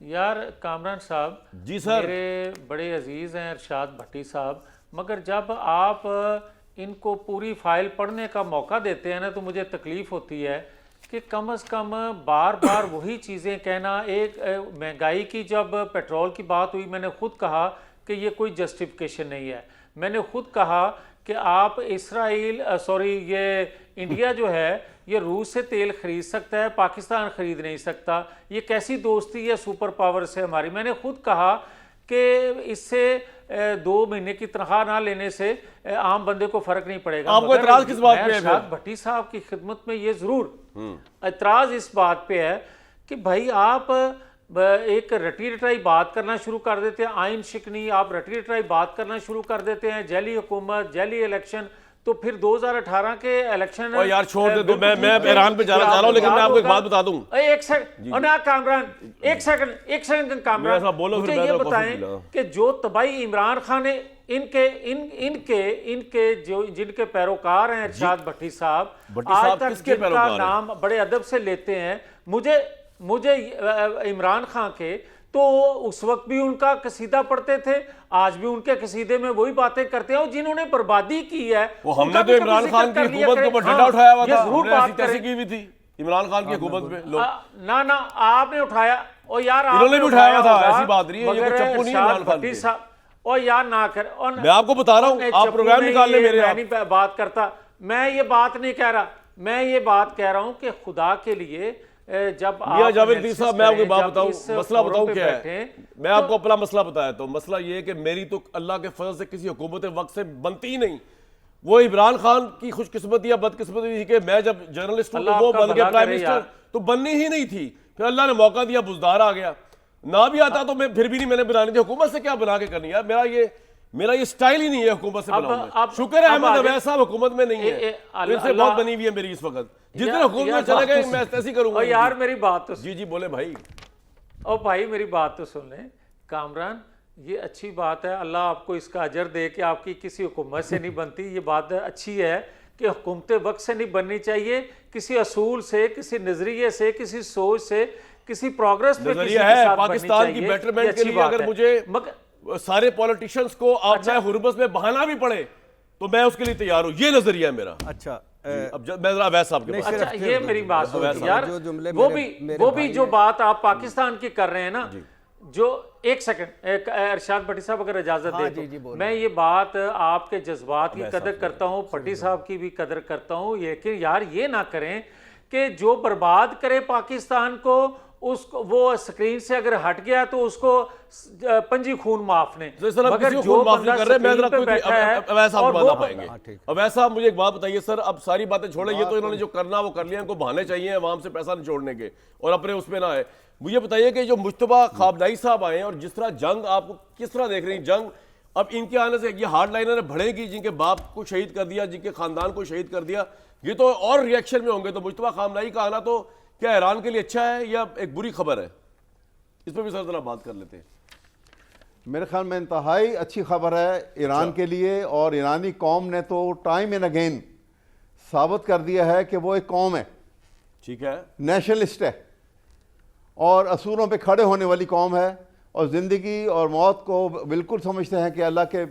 यार कामरान साहब, जी सर। मेरे बड़े अजीज़ हैं अरशाद भट्टी साहब, मगर जब आप इनको पूरी फाइल पढ़ने का मौका देते हैं ना तो मुझे तकलीफ़ होती है कि कम से कम बार बार वही चीज़ें कहना। एक महंगाई की जब पेट्रोल की बात हुई, मैंने खुद कहा कि ये कोई जस्टिफिकेशन नहीं है। मैंने खुद कहा कि आप ये इंडिया जो है ये रूस से तेल खरीद सकता है, पाकिस्तान खरीद नहीं सकता। ये कैसी दोस्ती है सुपर पावर से हमारी। मैंने खुद कहा कि इससे 2 महीने की तनख्वाह ना लेने से आम बंदे को फर्क नहीं पड़ेगा। आपको एतराज किस बात पे है? अरशाद भट्टी साहब की खिदमत में ये जरूर एतराज इस बात पे है कि भाई आप एक रटी रटाई बात करना शुरू कर देते हैं, आइन शिकनी, आप रटी रटाई बात करना शुरू कर देते हैं, जैली हुकूमत, जैली इलेक्शन। तो फिर 2018 के इलेक्शन और यार छोड़ दे दो, मैं ईरान पे जाना चाह रहा हूं, लेकिन मैं आपको एक बात बता दूं। एक सेकंड ना कामरान, एक सेकंड कामरान, ऐसा बोलो फिर मुझे मैं ये तो बताएं कॉफी कि जो तबाही इमरान खान ने इनके जो जिनके पैरोकार हैं अरशाद भट्टी साहब, आज तक किसके जिनका पैरोकार हैं? नाम बड़े अदब से लेते हैं, मुझे इमरान खान के तो उस वक्त भी उनका कसीदा पढ़ते थे, आज भी उनके कसीदे में वही बातें करते हैं। और जिन्होंने बर्बादी की है वो हमने तो इमरान खान की हुकूमत के ऊपर झंडा उठाया हुआ था, जरूर हमने ऐसी बात तैसी करें। की हुई थी इमरान खान की हुकूमत में लोग। ना आपने उठाया, और यार इन्होंने भी उठाया था, होगा, ऐसी बात नहीं है, ये मगर कोई चप्पू नहीं है अरशाद इमरान खान भट्टी के। साहब, और यार ना कर, और मैं आपको बता रहा हूं, आप प्रोग्राम निकाल ले मेरे। मैं नहीं बात करता, मैं ये बात नहीं कह रहा, मैं ये बात कह रहा हूं कि खुदा के लिए जब मियां जावेद लतीफ साहब, मैं आपको बात बताऊं, मसला बताऊं क्या है। मैं तो आपको अपना मसला बताया तो मसला ये है कि मेरी तो अल्लाह के फजल से किसी हुकूमत वक्त से बनती ही नहीं। वो इमरान खान की खुशकिस्मती या बदकिस्मती थी कि मैं जब जर्नलिस्ट हूं तो वो बन गया प्राइम मिनिस्टर, तो बननी ही नहीं थी। फिर अल्लाह ने मौका दिया, बुजदार आ गया। ना भी आता तो मैं फिर भी नहीं मैंने बनानी थी। हुकूमत से क्या बना के करनी है? मेरा ये स्टाइल ही नहीं है हुकूमत से बनाऊं। शुक्र है अहमद अवैस साहब हुकूमत में नहीं है, इनसे बहुत बनी हुई है मेरी इस वक्त। जितने हुकूमत में चले गए मैं ऐसी करूंगा। और यार मेरी बात तो जी बोले भाई। और भाई मेरी बात तो सुन लें कामरान, ये अच्छी बात है, अल्लाह आपको इसका अजर दे कि आपकी किसी हुकूमत से नहीं बनती। ये बात अच्छी है कि हुकूमत वक्त से नहीं बननी चाहिए, किसी असूल से, किसी नजरिए से, किसी सोच से, किसी प्रोग्रेस पे किसी के साथ पाकिस्तान की बेटरमेंट के लिए अगर मुझे सारे पॉलिटिशियंस को आप चाहे हुर्बस में बहाना भी पड़े तो मैं उसके लिए तैयार हूं। ये नजरिया है मेरा। अच्छा अब मैं जरा वैसा आपके पास। अच्छा ये मेरी बात सुनो यार, वो भी जो बात आप पाकिस्तान की कर रहे हैं ना, जो एक सेकंड अरशाद भट्टी साहब अगर इजाजत दे तो मैं ये बात आपके जज्बात की कदर करता हूँ, भट्टी साहब की भी कदर करता हूँ, लेकिन यार ये ना करें कि जो बर्बाद करे पाकिस्तान को उसको वो स्क्रीन से अगर हट गया तो उसको पंजी खून माफ ने, मगर जो बंदा स्क्रीन पे बैठा है अवैस आप बता पाएंगे। अवैस साहब मुझे एक बात बताइए सर, अब सारी बातें छोड़े, ये तो इन्होंने जो करना वो कर लिया, इनको बहाने चाहिए अवाम से पैसा नहीं छोड़ने के और अपने उस पर ना आए। मुझे बताइए कि जो मुश्तबा खाबनाई साहब आए हैं और जिस तरह जंग आपको किस तरह देख रही जंग, अब इनके आने से ये हार्ड लाइनर बढ़ेगी, जिनके बाप को शहीद कर दिया, जिनके खानदान को शहीद कर दिया, ये तो और रिएक्शन में होंगे। तो मुश्तबा खामनाई का आना तो क्या ईरान के लिए अच्छा है या एक बुरी खबर है? इस पर भी सर जरा बात कर लेते हैं। मेरे ख्याल में इंतहाई अच्छी खबर है ईरान के लिए, और ईरानी कौम ने तो टाइम एंड अगेन साबित कर दिया है कि वो एक कौम है, ठीक है, नेशनलिस्ट है और असूलों पे खड़े होने वाली कौम है, और ज़िंदगी और मौत को बिल्कुल समझते हैं कि अल्लाह के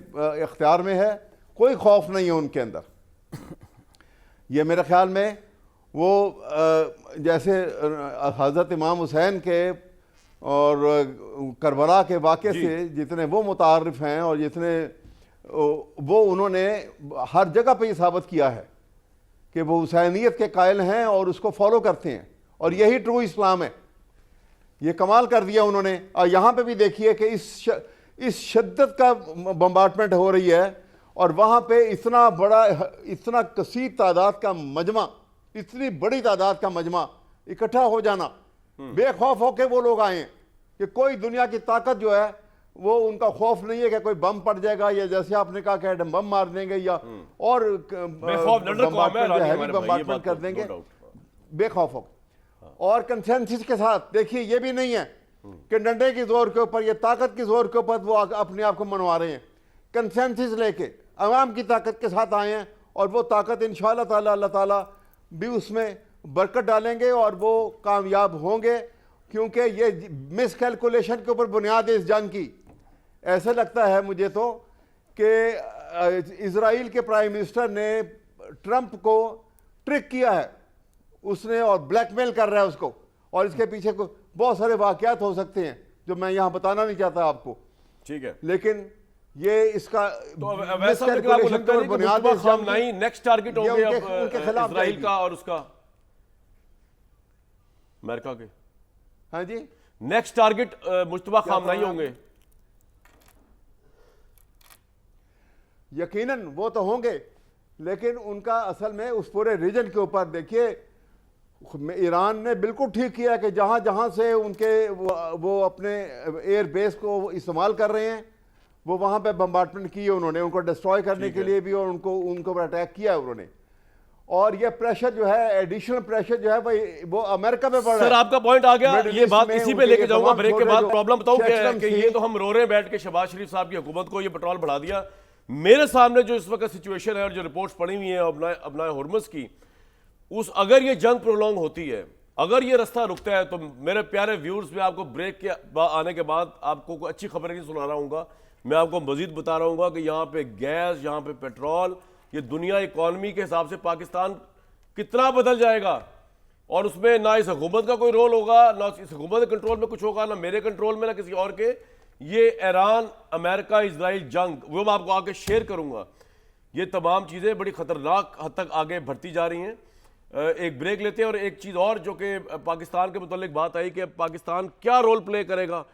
इख्तियार में है, कोई खौफ नहीं है उनके अंदर। ये मेरे ख्याल में वो जैसे हज़रत इमाम हुसैन के और करबला के वाक़े से जितने वो मुतारिफ़ हैं और जितने वो उन्होंने हर जगह पे ये साबित किया है कि वो हुसैनियत के कायल हैं और उसको फॉलो करते हैं, और यही ट्रू इस्लाम है। ये कमाल कर दिया उन्होंने। और यहाँ पे भी देखिए कि इस शिद्दत का बम्बार्टमेंट हो रही है, और वहाँ पे इतना बड़ा, इतना कसीर तादाद का मजमा, इतनी बड़ी तादाद का मजमा इकट्ठा हो जाना, बेखौफ होके वो लोग आए कि कोई दुनिया की ताकत जो है वो उनका खौफ नहीं है कि कोई बम पड़ जाएगा, या जैसे आपने कहा कि एटम बम मार देंगे या और बम्बार्टमेंट कर देंगे, बेखौफ हो। और कंसेंसस के साथ देखिए, ये भी नहीं है कि डंडे की जोर के ऊपर या ताकत की जोर के ऊपर वो अपने आप को मनवा रहे हैं। कंसेंसस लेके अवाम की ताकत के साथ आए हैं, और वो ताकत इंशाअल्लाह ताला अल्लाह ताला भी उसमें बरकत डालेंगे और वो कामयाब होंगे, क्योंकि ये मिसकैलकुलेशन के ऊपर बुनियाद है इस जंग की। ऐसे लगता है मुझे तो कि इजराइल के प्राइम मिनिस्टर ने ट्रंप को ट्रिक किया है उसने, और ब्लैकमेल कर रहा है उसको, और इसके पीछे को बहुत सारे वाकयात हो सकते हैं जो मैं यहाँ बताना नहीं चाहता आपको, ठीक है। लेकिन ये इसका तो वैसा आपको लगता है कि मुस्तफा खामनाई नेक्स्ट टारगेट होंगे अब इजराइल का और उसका अमेरिका के? हाँ जी, नेक्स्ट टारगेट मुस्तफा खामनाई होंगे? यकीनन वो तो होंगे, लेकिन उनका असल में उस पूरे रीजन के ऊपर देखिए, ईरान ने बिल्कुल ठीक किया कि जहां जहां से उनके वो अपने एयर बेस को इस्तेमाल कर रहे हैं, वो वहां पे बम्बार्टमेंट किए उन्होंने, उनको डिस्ट्रॉय करने के लिए भी, और उनको अटैक किया उन्होंने। और ये प्रेशर जो है, एडिशनल प्रेशर जो है भाई, वो अमेरिका पे पड़ रहा है। सर आपका पॉइंट आ गया, ये बात इसी पे लेके जाऊंगा ब्रेक के बाद। प्रॉब्लम बताऊं कि ये तो हम रो रहे हैं बैठ के शहबाज शरीफ साहब की हुकूमत को ये पेट्रोल बढ़ा दिया। मेरे सामने जो इस वक्त सिचुएशन है और जो रिपोर्ट्स पड़ी हुई है अपना हुर्मुज़ की, अगर ये जंग प्रोलॉन्ग होती है, अगर ये रास्ता रुकता है, तो मेरे प्यारे व्यूअर्स, मैं आपको ब्रेक के आने के बाद आपको कोई अच्छी खबर नहीं सुना रहा हूँ, मैं आपको मजीद बता रहा हूँ कि यहाँ पे गैस, यहाँ पे पेट्रोल, ये दुनिया इकॉनमी के हिसाब से पाकिस्तान कितना बदल जाएगा, और उसमें ना इस हुकूमत का कोई रोल होगा, ना इस हुकूमत के कंट्रोल में कुछ होगा, ना मेरे कंट्रोल में, ना किसी और के। ये ईरान अमेरिका इजराइल जंग, वो मैं आपको आगे शेयर करूंगा। ये तमाम चीज़ें बड़ी ख़तरनाक हद तक आगे बढ़ती जा रही हैं। एक ब्रेक लेते हैं, और एक चीज़ और जो कि पाकिस्तान के मुतालिक बात आई कि पाकिस्तान क्या रोल प्ले करेगा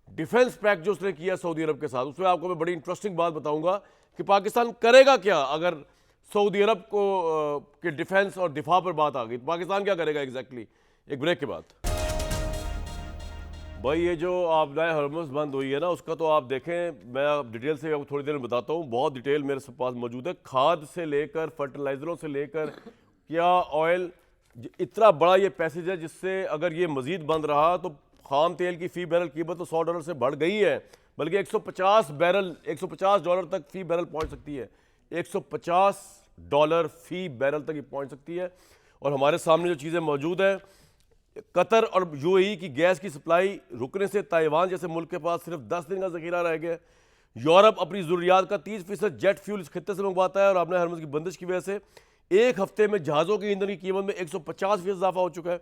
डिफेंस पैक्ट जो उसने किया सऊदी अरब के साथ, उसमें आपको मैं बड़ी इंटरेस्टिंग बात बताऊंगा कि पाकिस्तान करेगा क्या अगर सऊदी अरब को के डिफेंस और दिफा पर बात आ गई, तो पाकिस्तान क्या करेगा एग्जैक्टली। एक ब्रेक के बाद भाई, ये जो आपदाए हरमुज़ बंद हुई है ना, उसका तो आप देखें, मैं आप डिटेल से आपको थोड़ी देर में बताता हूँ, बहुत डिटेल मेरे पास मौजूद है, खाद से लेकर फर्टिलाइज़रों से लेकर क्या ऑयल, इतना बड़ा ये पैसेज है जिससे अगर ये मज़ीद बंद रहा तो खाम तेल की फ़ी बैरल कीमत तो $100 से बढ़ गई है, बल्कि $150 तक फ़ी बैरल पहुँच सकती है, $150 फ़ी बैरल तक ये पहुँच सकती है। और हमारे सामने जो चीज़ें मौजूद है, कतर और यूएई की गैस की सप्लाई रुकने से ताइवान जैसे मुल्क के पास सिर्फ 10 दिन का ज़ख़ीरा रह गया। यूरोप अपनी ज़रूरियात का 30% जेट फ्यूल इस खित्ते से मंगवाता है, और आपने हरमुज़ की बंदिश की वजह से एक हफ्ते में जहाज़ों की ईंधन की कीमत में 150% इजाफा हो चुका है।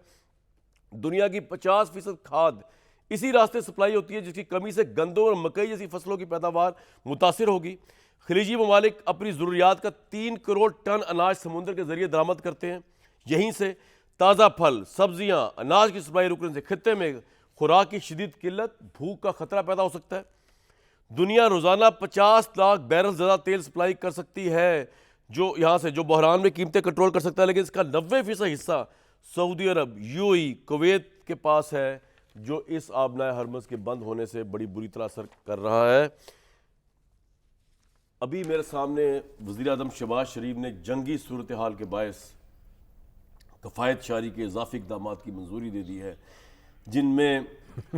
दुनिया की 50% खाद इसी रास्ते सप्लाई होती है, जिसकी कमी से गंदों और मकई जैसी फसलों की पैदावार मुतासिर होगी। खलीजी ममालिक अपनी ज़रूरियात का 3 करोड़ टन अनाज समुद्र के जरिए दरामद करते हैं। यहीं से ताज़ा फल, सब्जियां, अनाज की सप्लाई रुकने से खित्ते में खुराक की शदीद किल्लत, भूख का खतरा पैदा हो सकता है। दुनिया रोज़ाना 50 लाख बैरल ज़्यादा तेल सप्लाई कर सकती है, जो यहाँ से जो बहरान में कीमतें कंट्रोल कर सकता है, लेकिन इसका 90% हिस्सा सऊदी अरब, यूएई, कुवैत के पास है, जो इस आबनाए हरमुज़ के बंद होने से बड़ी बुरी तरह असर कर रहा है। अभी मेरे सामने वज़ीर आज़म शहबाज शरीफ ने जंगी सूरत हाल के बायस कफ़ायत शारी के इजाफी इक़दामात की मंजूरी दे दी है, जिनमें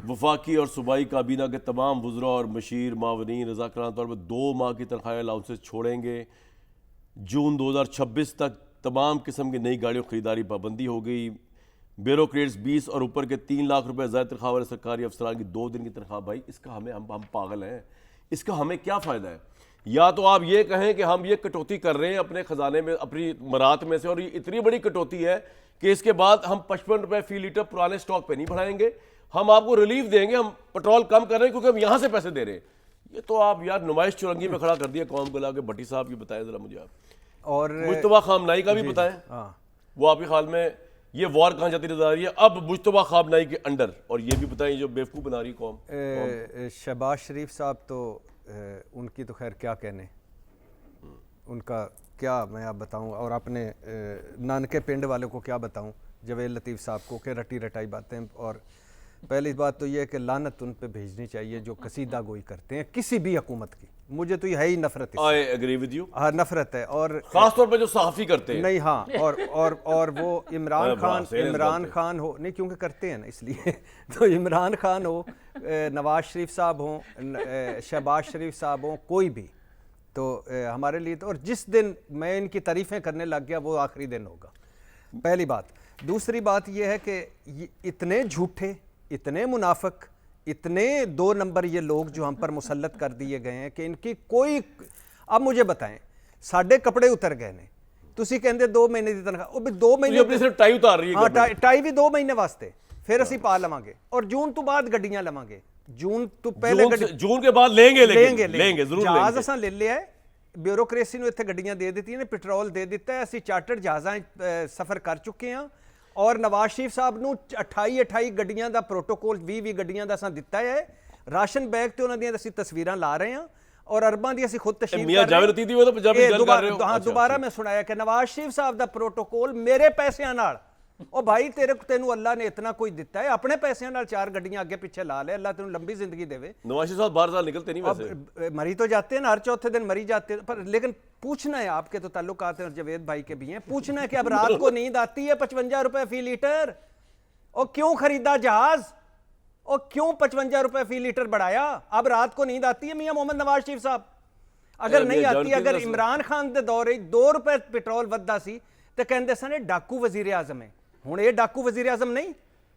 वफाकी और सूबाई काबीना के तमाम वज़रा और मशीर मावनीन रज़ाकाराना तौर पर 2 माह की तनख्वाह अलाउंसेस छोड़ेंगे। जून 2026 तक तमाम किस्म की नई गाड़ियों खरीदारी पाबंदी हो गई। ब्यूरोक्रेट्स 20 और ऊपर के 3 लाख रुपए ज़ायद तनख्वाह वाले सरकारी अफसरान की 2 दिन की तनख्वाह। भाई इसका हम पागल हैं, इसका हमें क्या फ़ायदा है? या तो आप ये कहें कि हम ये कटौती कर रहे हैं अपने ख़जाने में, अपनी मरात में से, और ये इतनी बड़ी कटौती है कि इसके बाद हम 55 रुपये फ़ी लीटर पुराने स्टॉक पे नहीं बढ़ाएंगे, हम आपको रिलीफ देंगे, हम पेट्रोल कम कर रहे हैं क्योंकि हम यहाँ से पैसे दे रहे हैं। ये तो आप यार नुमाइश चुरंगी में खड़ा कर दिया कौम को लाके। भट्टी साहब ये बताएं ज़रा मुझे आप, और मुस्तफा खामनाई का भी बताएं, वो आपके ख्याल में ये वॉर कहाँ जाती नजर आ रही है अब मुस्तफा खामनाई के अंडर, और ये भी बताएं जो बेवकूफ़ बना रही कौम। शहबाज शरीफ साहब तो उनकी तो खैर क्या कहने, उनका क्या मैं आप बताऊं, और अपने नानके पिंड वालों को क्या बताऊं, जवेद लतीफ़ साहब को, कि रटी रटाई बातें। और पहली बात तो यह है कि लानत उन पे भेजनी चाहिए जो कसीदा गोई करते हैं किसी भी हुकूमत की। मुझे तो ये है ही नफरत इससे। I agree with you. हाँ, नफरत है। और खास तौर पे जो सहाफी करते हैं। नहीं, हाँ, और वो इमरान बड़ा खान हो, नहीं क्योंकि करते हैं ना इसलिए तो इमरान खान हो, नवाज शरीफ साहब हों, शहबाज शरीफ साहब हों, कोई भी तो हमारे लिए तो, और जिस दिन मैं इनकी तारीफ़ें करने लग गया वो आखिरी दिन होगा, पहली बात। दूसरी बात यह है कि इतने झूठे, इतने मुनाफिक, इतने 2 नंबर ये लोग जो हम पर मुसल्लत कर दिए गए हैं कि इनकी कोई, अब मुझे बताएं, साढ़े कपड़े उतर गए ने, तुसी कहंदे 2 महीने की तनख्वाह, वो भी 2 महीने अपनी सिर्फ टाई उतार रही है। हाँ, टाई भी 2 महीने वास्ते, फिर असी पा लवांगे, और जून तो बाद गड्डियां लवांगे। जून तो पहले जून के बाद लेंगे जरूर। जहाज असां ले लिया है, ब्यूरोक्रेसी ਨੂੰ ਇੱਥੇ ਗੱਡੀਆਂ ਦੇ ਦਿੱਤੀਆਂ ਨੇ, ਪੈਟਰੋਲ ਦੇ ਦਿੱਤਾ ਹੈ, ਅਸੀਂ ਚਾਰਟਰ ਜਹਾਜ਼ਾਂ ਸਫ਼ਰ ਕਰ ਚੁੱਕੇ ਹਾਂ, ਔਰ ਨਵਾਜ਼ ਸ਼ਰੀਫ ਸਾਹਿਬ ਨੂੰ 28 ਗੱਡੀਆਂ ਦਾ ਪ੍ਰੋਟੋਕੋਲ 20 ਗੱਡੀਆਂ ਦਾ ਅਸਾਂ ਦਿੱਤਾ ਹੈ, ਰਾਸ਼ਨ ਬੈਗ ਤੇ ਉਹਨਾਂ ਦੀਆਂ ਅਸੀਂ ਤਸਵੀਰਾਂ ਲਾ ਰਹੇ ਹਾਂ, ਔਰ ਅਰਬਾਂ ਦੀ ਅਸੀਂ ਖੁਦ ਤਸ਼ਹੀਰ ਕਰ ਰਹੇ ਹਾਂ। ਮੀਆਂ ਜਾਵੇਦ ਅਤੀਦੀ ਉਹ ਤਾਂ ਪੰਜਾਬੀ ਗੱਲ ਕਰ ਰਹੇ ਹੋ। ਹਾਂ, ਦੁਬਾਰਾ ਮੈਂ ਸੁਣਾਇਆ ਕਿ ਨਵਾਜ਼ ਸ਼ਰੀਫ ਸਾਹਿਬ ਦਾ ਪ੍ਰੋਟੋਕੋਲ ਮੇਰੇ ਪੈਸਿਆਂ ਨਾਲ, ਉਹ ਭਾਈ ਤੈਨੂੰ ਅੱਲਾ ਨੇ ਇਤਨਾ ਕੋਈ ਦਿੱਤਾ ਹੈ, ਆਪਣੇ ਪੈਸਿਆਂ ਨਾਲ 4 ਗੱਡੀਆਂ ਅੱਗੇ ਪਿੱਛੇ ਲਾ ਲੈ, ਅੱਲਾ ਤੈਨੂੰ लंबी जिंदगी देवे। नवाज शरीफ साहब बाहर साल निकलते नहीं वैसे, मरी तो जाते हैं ना, हर चौथे दिन मरी जाते हैं, पर लेकिन पूछना है, आपके तो ताल्लुकात हैं जवेद भाई के भी हैं, पूछना है कि अब रात को नींद आती है 55 रुपए फी लीटर, और क्यों खरीदा जहाज, और क्यों 55 रुपए फी लीटर बढ़ाया? अब रात को नींद आती है मियां मोहम्मद नवाज शरीफ साहब? अगर नहीं आती, अगर इमरान खान के दौरे 2 रुपए पेट्रोल वधा सी तो कहते सन डाकू वजीर आजम है, हुण ये डाकू वजीर आजम नहीं,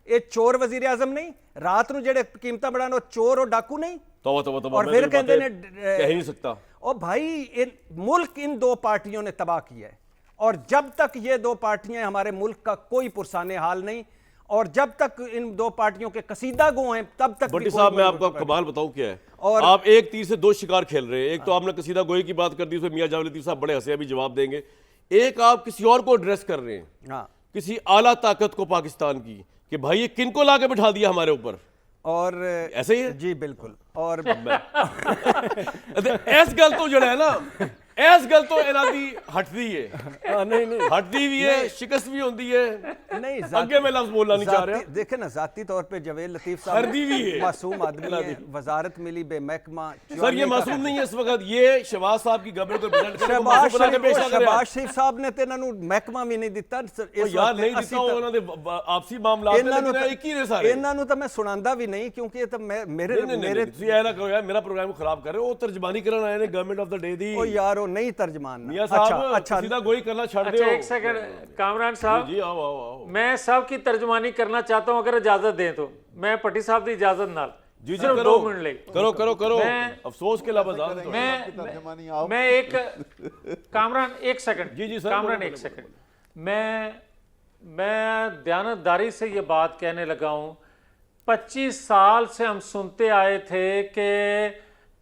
ये चोर वजीर आजम नहीं, रात ਨੂੰ ਜਿਹੜੇ ਕੀਮਤਾਂ बढ़ाने चोर और डाकू नहीं। तौबा और फिर कहते हैं कह ही नहीं सकता। और भाई मुल्क इन 2 पार्टियों ने तबाह किया है, और जब तक ये 2 पार्टियां, हमारे मुल्क का कोई पुरसाने हाल नहीं, और जब तक इन 2 पार्टियों के कसीदा गो हैं तब तक। भट्टी साहब, मैं आपको कमाल बताऊं क्या है, और आप एक तीर से 2 शिकार खेल रहे हैं। एक तो आपने कसीदा गोई की बात कर दी, उसमें मियां जावेद लतीफ साहब बड़े हंसे, अभी जवाब देंगे। एक आप किसी और को एड्रेस कर रहे हैं, हाँ, किसी आला ताकत को पाकिस्तान की, कि भाई ये किनको लाके बिठा दिया हमारे ऊपर, और ऐसे ही है जी बिल्कुल। और ऐस गल तो जड़ा है ना, ऐस गल तो इन्हां दी हटदी है, नहीं हटदी भी है, शिकस्त भी होती है। नहीं, आगे मैं लफ्ज बोलना नहीं चाह रहा। देखे ना, जाती तौर पे जवेद लतीफ साहब हरदी भी है, मासूम आदमी है, वजारत मिली बेमहकमा। सर ये मासूम नहीं है इस वक्त, ये शहबाज साहब की गवर्नमेंट को प्रेजेंट करके शहबाज शरीफ साहब ने तो इन्हां नूं महकमा भी नहीं दिता यार, नहीं दिता, उन्हां दे आपसी मामला एक ही ने सारे। इन्हां नूं तो मैं सुनांदा भी नहीं, क्योंकि ये तो मेरे ਤੁਸੀਂ ਐ ਨਾ ਕਰੋ ਯਾਰ, ਮੇਰਾ ਪ੍ਰੋਗਰਾਮ ਖਰਾਬ ਕਰ ਰਹੇ ਹੋ। ਉਹ ਤਰਜਮਾਨੀ ਕਰਨ ਆਏ ਨੇ ਗਵਰਨਮੈਂਟ ਆਫ ਦਾ ਡੇ ਦੀ। ओ यार वो नहीं तर्जमान। मियां साहब सीधा गोई करना छोड़ दो। अच्छा, एक सेकंड कामरान साहब, जी आओ आओ आओ। मैं सब की तर्जमानी करना चाहता हूं, अगर इजाजत दें तो। मैं भट्टी साहब की इजाजत नाल जी जी सिर्फ करो 2 मिनट ले करो करो करो। मैं- अफसोस के अलावा मैं एक कामरान, एक सेकंड जी जी सर, कामरान, एक सेकंड। मैं दयानतदारी से ये बात कहने लगा हूं, 25 साल से हम सुनते आए थे कि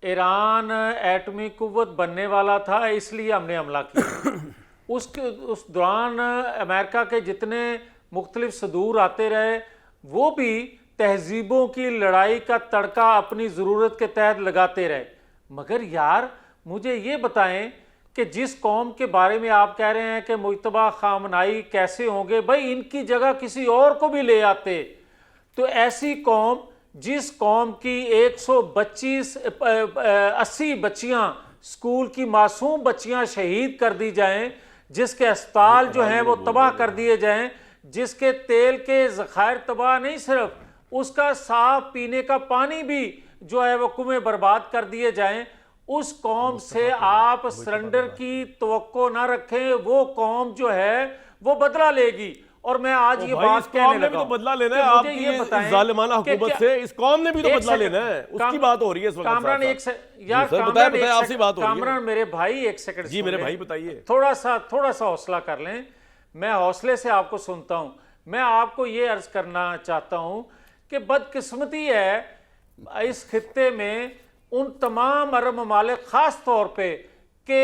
ईरान एटमी कुव्वत बनने वाला था, इसलिए हमने हमला किया। उस दौरान अमेरिका के जितने मुख्तलिफ सदूर आते रहे, वो भी तहजीबों की लड़ाई का तड़का अपनी ज़रूरत के तहत लगाते रहे। मगर यार मुझे ये बताएं कि जिस कौम के बारे में आप कह रहे हैं कि मुज्तबा खामनाई कैसे होंगे, भाई इनकी जगह किसी और को भी ले आते। तो ऐसी कौम, जिस कौम की 180 बच्चियां, स्कूल की मासूम बच्चियां शहीद कर दी जाएं, जिसके अस्पताल जो हैं वो तबाह कर दिए जाएं, जिसके तेल के ज़खायर तबाह नहीं, सिर्फ उसका साफ पीने का पानी भी जो है वो कुएं बर्बाद कर दिए जाएं, उस कौम से आप सरेंडर की तवक्को ना रखें। वो कौम जो है वो बदला लेगी। और मैं आज ये बात कहने लगा, तो बदला लेना है आपकी जालिमाना हुकूमत से, इस कौम ने भी तो बदला लेना है, उसकी बात हो रही है इस वक्त। कामरान कामरान मेरे भाई, एक सेकंड जी मेरे भाई बताइए। थोड़ा सा हौसला कर लें, मैं हौसले से आपको सुनता हूं। मैं आपको ये अर्ज करना चाहता हूं कि बदकिस्मती है इस खित्ते में उन तमाम अरब ममालिक खास तौर पे कि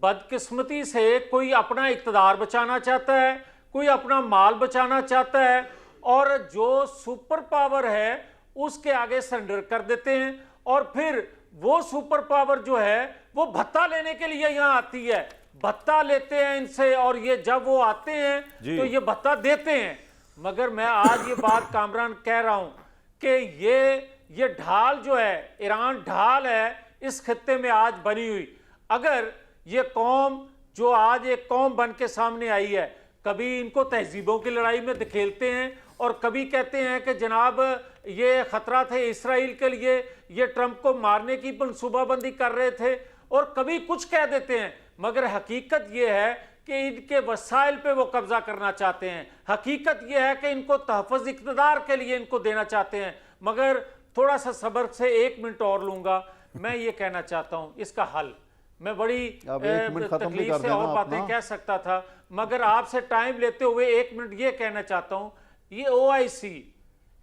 बदकिस्मती से कोई अपना इक़्तिदार बचाना चाहता है, कोई अपना माल बचाना चाहता है, और जो सुपर पावर है उसके आगे सरेंडर कर देते हैं, और फिर वो सुपर पावर जो है वो भत्ता लेने के लिए यहाँ आती है, भत्ता लेते हैं इनसे, और ये जब वो आते हैं तो ये भत्ता देते हैं। मगर मैं आज ये बात कामरान कह रहा हूं कि ये ढाल जो है, ईरान ढाल है इस खित्ते में आज बनी हुई। अगर ये कौम जो आज एक कौम बन के सामने आई है, कभी इनको तहजीबों की लड़ाई में धकेलते हैं और कभी कहते हैं कि जनाब ये खतरा थे इसराइल के लिए, ये ट्रंप को मारने की मनसूबाबंदी कर रहे थे, और कभी कुछ कह देते हैं, मगर हकीकत ये है कि इनके वसाइल पे वो कब्जा करना चाहते हैं। हकीकत ये है कि इनको तहफ़्फ़ुज़ इक़्तिदार के लिए इनको देना चाहते हैं। मगर थोड़ा सा सब्र से 1 मिनट और लूंगा। मैं ये कहना चाहता हूं इसका हल, मैं बड़ी तकलीफ से और बातें कह सकता था, मगर आपसे टाइम लेते हुए 1 मिनट ये कहना चाहता हूं, ये OIC,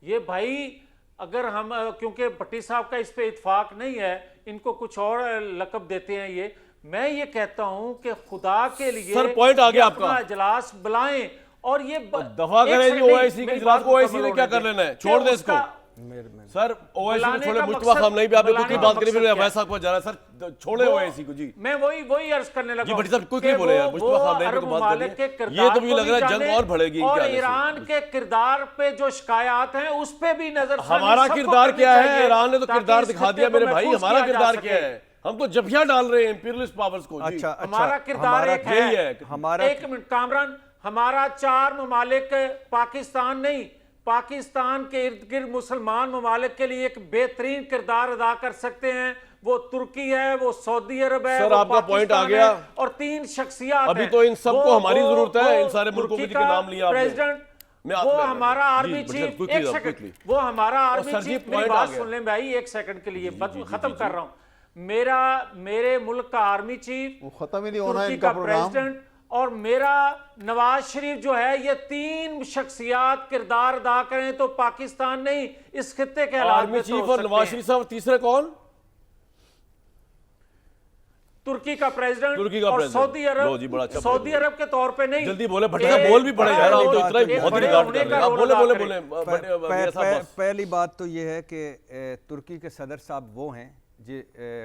ये भाई अगर हम, क्योंकि भट्टी साहब का इस पे इत्फाक नहीं है, इनको कुछ और लकब देते हैं, ये मैं ये कहता हूं कि खुदा के लिए सर पॉइंट आ गया आपका, इजलास बुलाएं और ये दफा करें जी OIC के इजलास को। OIC ने क्या कर लेना है, छोड़ दे इसको सर। OIC को छोड़े, मुस्तफा खामनई पे आपने कुछ की बात करी, फिर वैसा को जा रहा है सर, छोड़े OIC को जी। मैं वही अर्ज करने लगा जी भट्टी साहब कुछ नहीं बोले यार, मुस्तफा खामनई पे तो बात करिए। ये तो मुझे लग रहा है जंग और बढ़ेगी और ईरान के किरदार पे जो शिकायत हैं उस पे भी नजर, हमारा किरदार क्या है, ईरान ने तो किरदार दिखा दिया मेरे भाई, हमारा किरदार क्या है, हम तो जफियां डाल रहे हैं इंपीरियलिस्ट पावर्स को। अच्छा, हमारा किरदार एक है, हमारा 1 मिनट कामरान, हमारा 4 ममालिक, पाकिस्तान नहीं, पाकिस्तान के इर्द गिर्द मुसलमान ममालिक के लिए एक बेहतरीन किरदार अदा कर सकते हैं। वो तुर्की है, वो सऊदी अरब है, सर वो आपका पॉइंट आ गया, और 3 शख्सियत अभी तो इन सबको हमारी जरूरत है, इन सारे मुल्कों के नाम लिया आपने। प्रेसिडेंट, वो हमारा आर्मी चीफ, एक सेकंड, वो हमारा आर्मी चीफ, मेरी बात सुन लें भाई 1 सेकंड के लिए, खत्म कर रहा हूं। मेरे मुल्क का आर्मी चीफ, खत्म ही नहीं होना तुर्की का प्रेसिडेंट, और मेरा नवाज शरीफ जो है, ये 3 शख्सियात किरदार अदा करें तो पाकिस्तान नहीं, इस खित्ते के हालात आर्मी चीफ और नवाज शरीफ साहब, तीसरे कौन? तुर्की का प्रेसिडेंट, तुर्की का और सऊदी अरब, सऊदी अरब के तौर पे नहीं। जल्दी बोले भट्टी साहब, बोल भी पड़े यार, आप तो इतना ही बहुत रिगार्ड कर रहे हैं, आप बोले। पहली बात तो ये है कि तुर्की के सदर साहब वो हैं जी,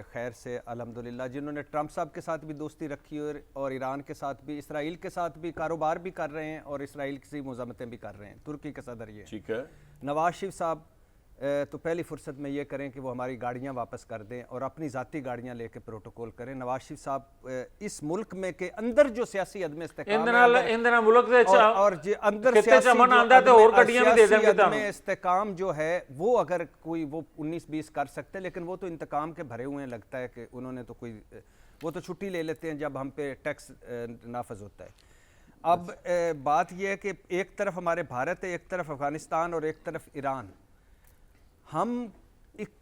खैर से अल्हम्दुलिल्लाह, जिन्होंने ट्रंप साहब के साथ भी दोस्ती रखी और ईरान के साथ भी, इसराइल के साथ भी कारोबार भी कर रहे हैं और इसराइल की मुज़ामतें भी कर रहे हैं। तुर्की के सदर ये ठीक है। नवाज शरीफ साहब तो पहली फुर्सत में ये करें कि वो हमारी गाड़ियाँ वापस कर दें और अपनी ज़ाती गाड़ियाँ लेके प्रोटोकॉल करें। नवाज शरीफ साहब इस मुल्क में के अंदर जो सियासी अदम इस्तेकाम इस्तेकाम जो है, वो अगर कोई वो 19-20 कर सकते हैं, लेकिन वो तो इंतकाम के भरे हुए हैं। लगता है कि उन्होंने तो कोई, वो तो छुट्टी ले लेते हैं जब हम पे टैक्स नाफज होता है। अब बात यह है कि एक तरफ हमारे भारत है, एक तरफ अफगानिस्तान और एक तरफ ईरान। हम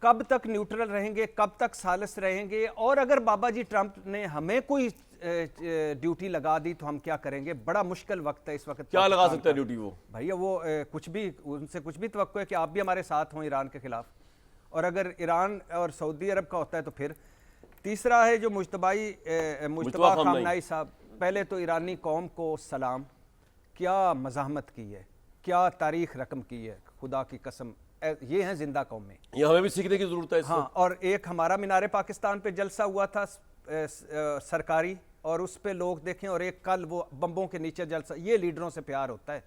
कब तक न्यूट्रल रहेंगे, कब तक सालिस रहेंगे, और अगर बाबा जी ट्रंप ने हमें कोई ड्यूटी लगा दी तो हम क्या करेंगे? बड़ा मुश्किल वक्त है इस वक्त। क्या लगा सकता है ड्यूटी वो? भैया वो कुछ भी, उनसे कुछ भी तवक्को है कि आप भी हमारे साथ हों ईरान के खिलाफ, और अगर ईरान और सऊदी अरब का होता है तो फिर। तीसरा है जो मुश्तबा खामनाई साहब, पहले तो ईरानी कौम को सलाम, क्या मज़ाहमत की है, क्या तारीख रकम की है, खुदा की कसम, ये हैं जिंदा कौम में, ये हमें भी सीखने की जरूरत है। हाँ, और एक हमारा मीनारे पाकिस्तान पे जलसा हुआ था सरकारी, और उस पे लोग देखें, और एक कल वो बम्बों के नीचे जलसा, ये लीडरों से प्यार होता है।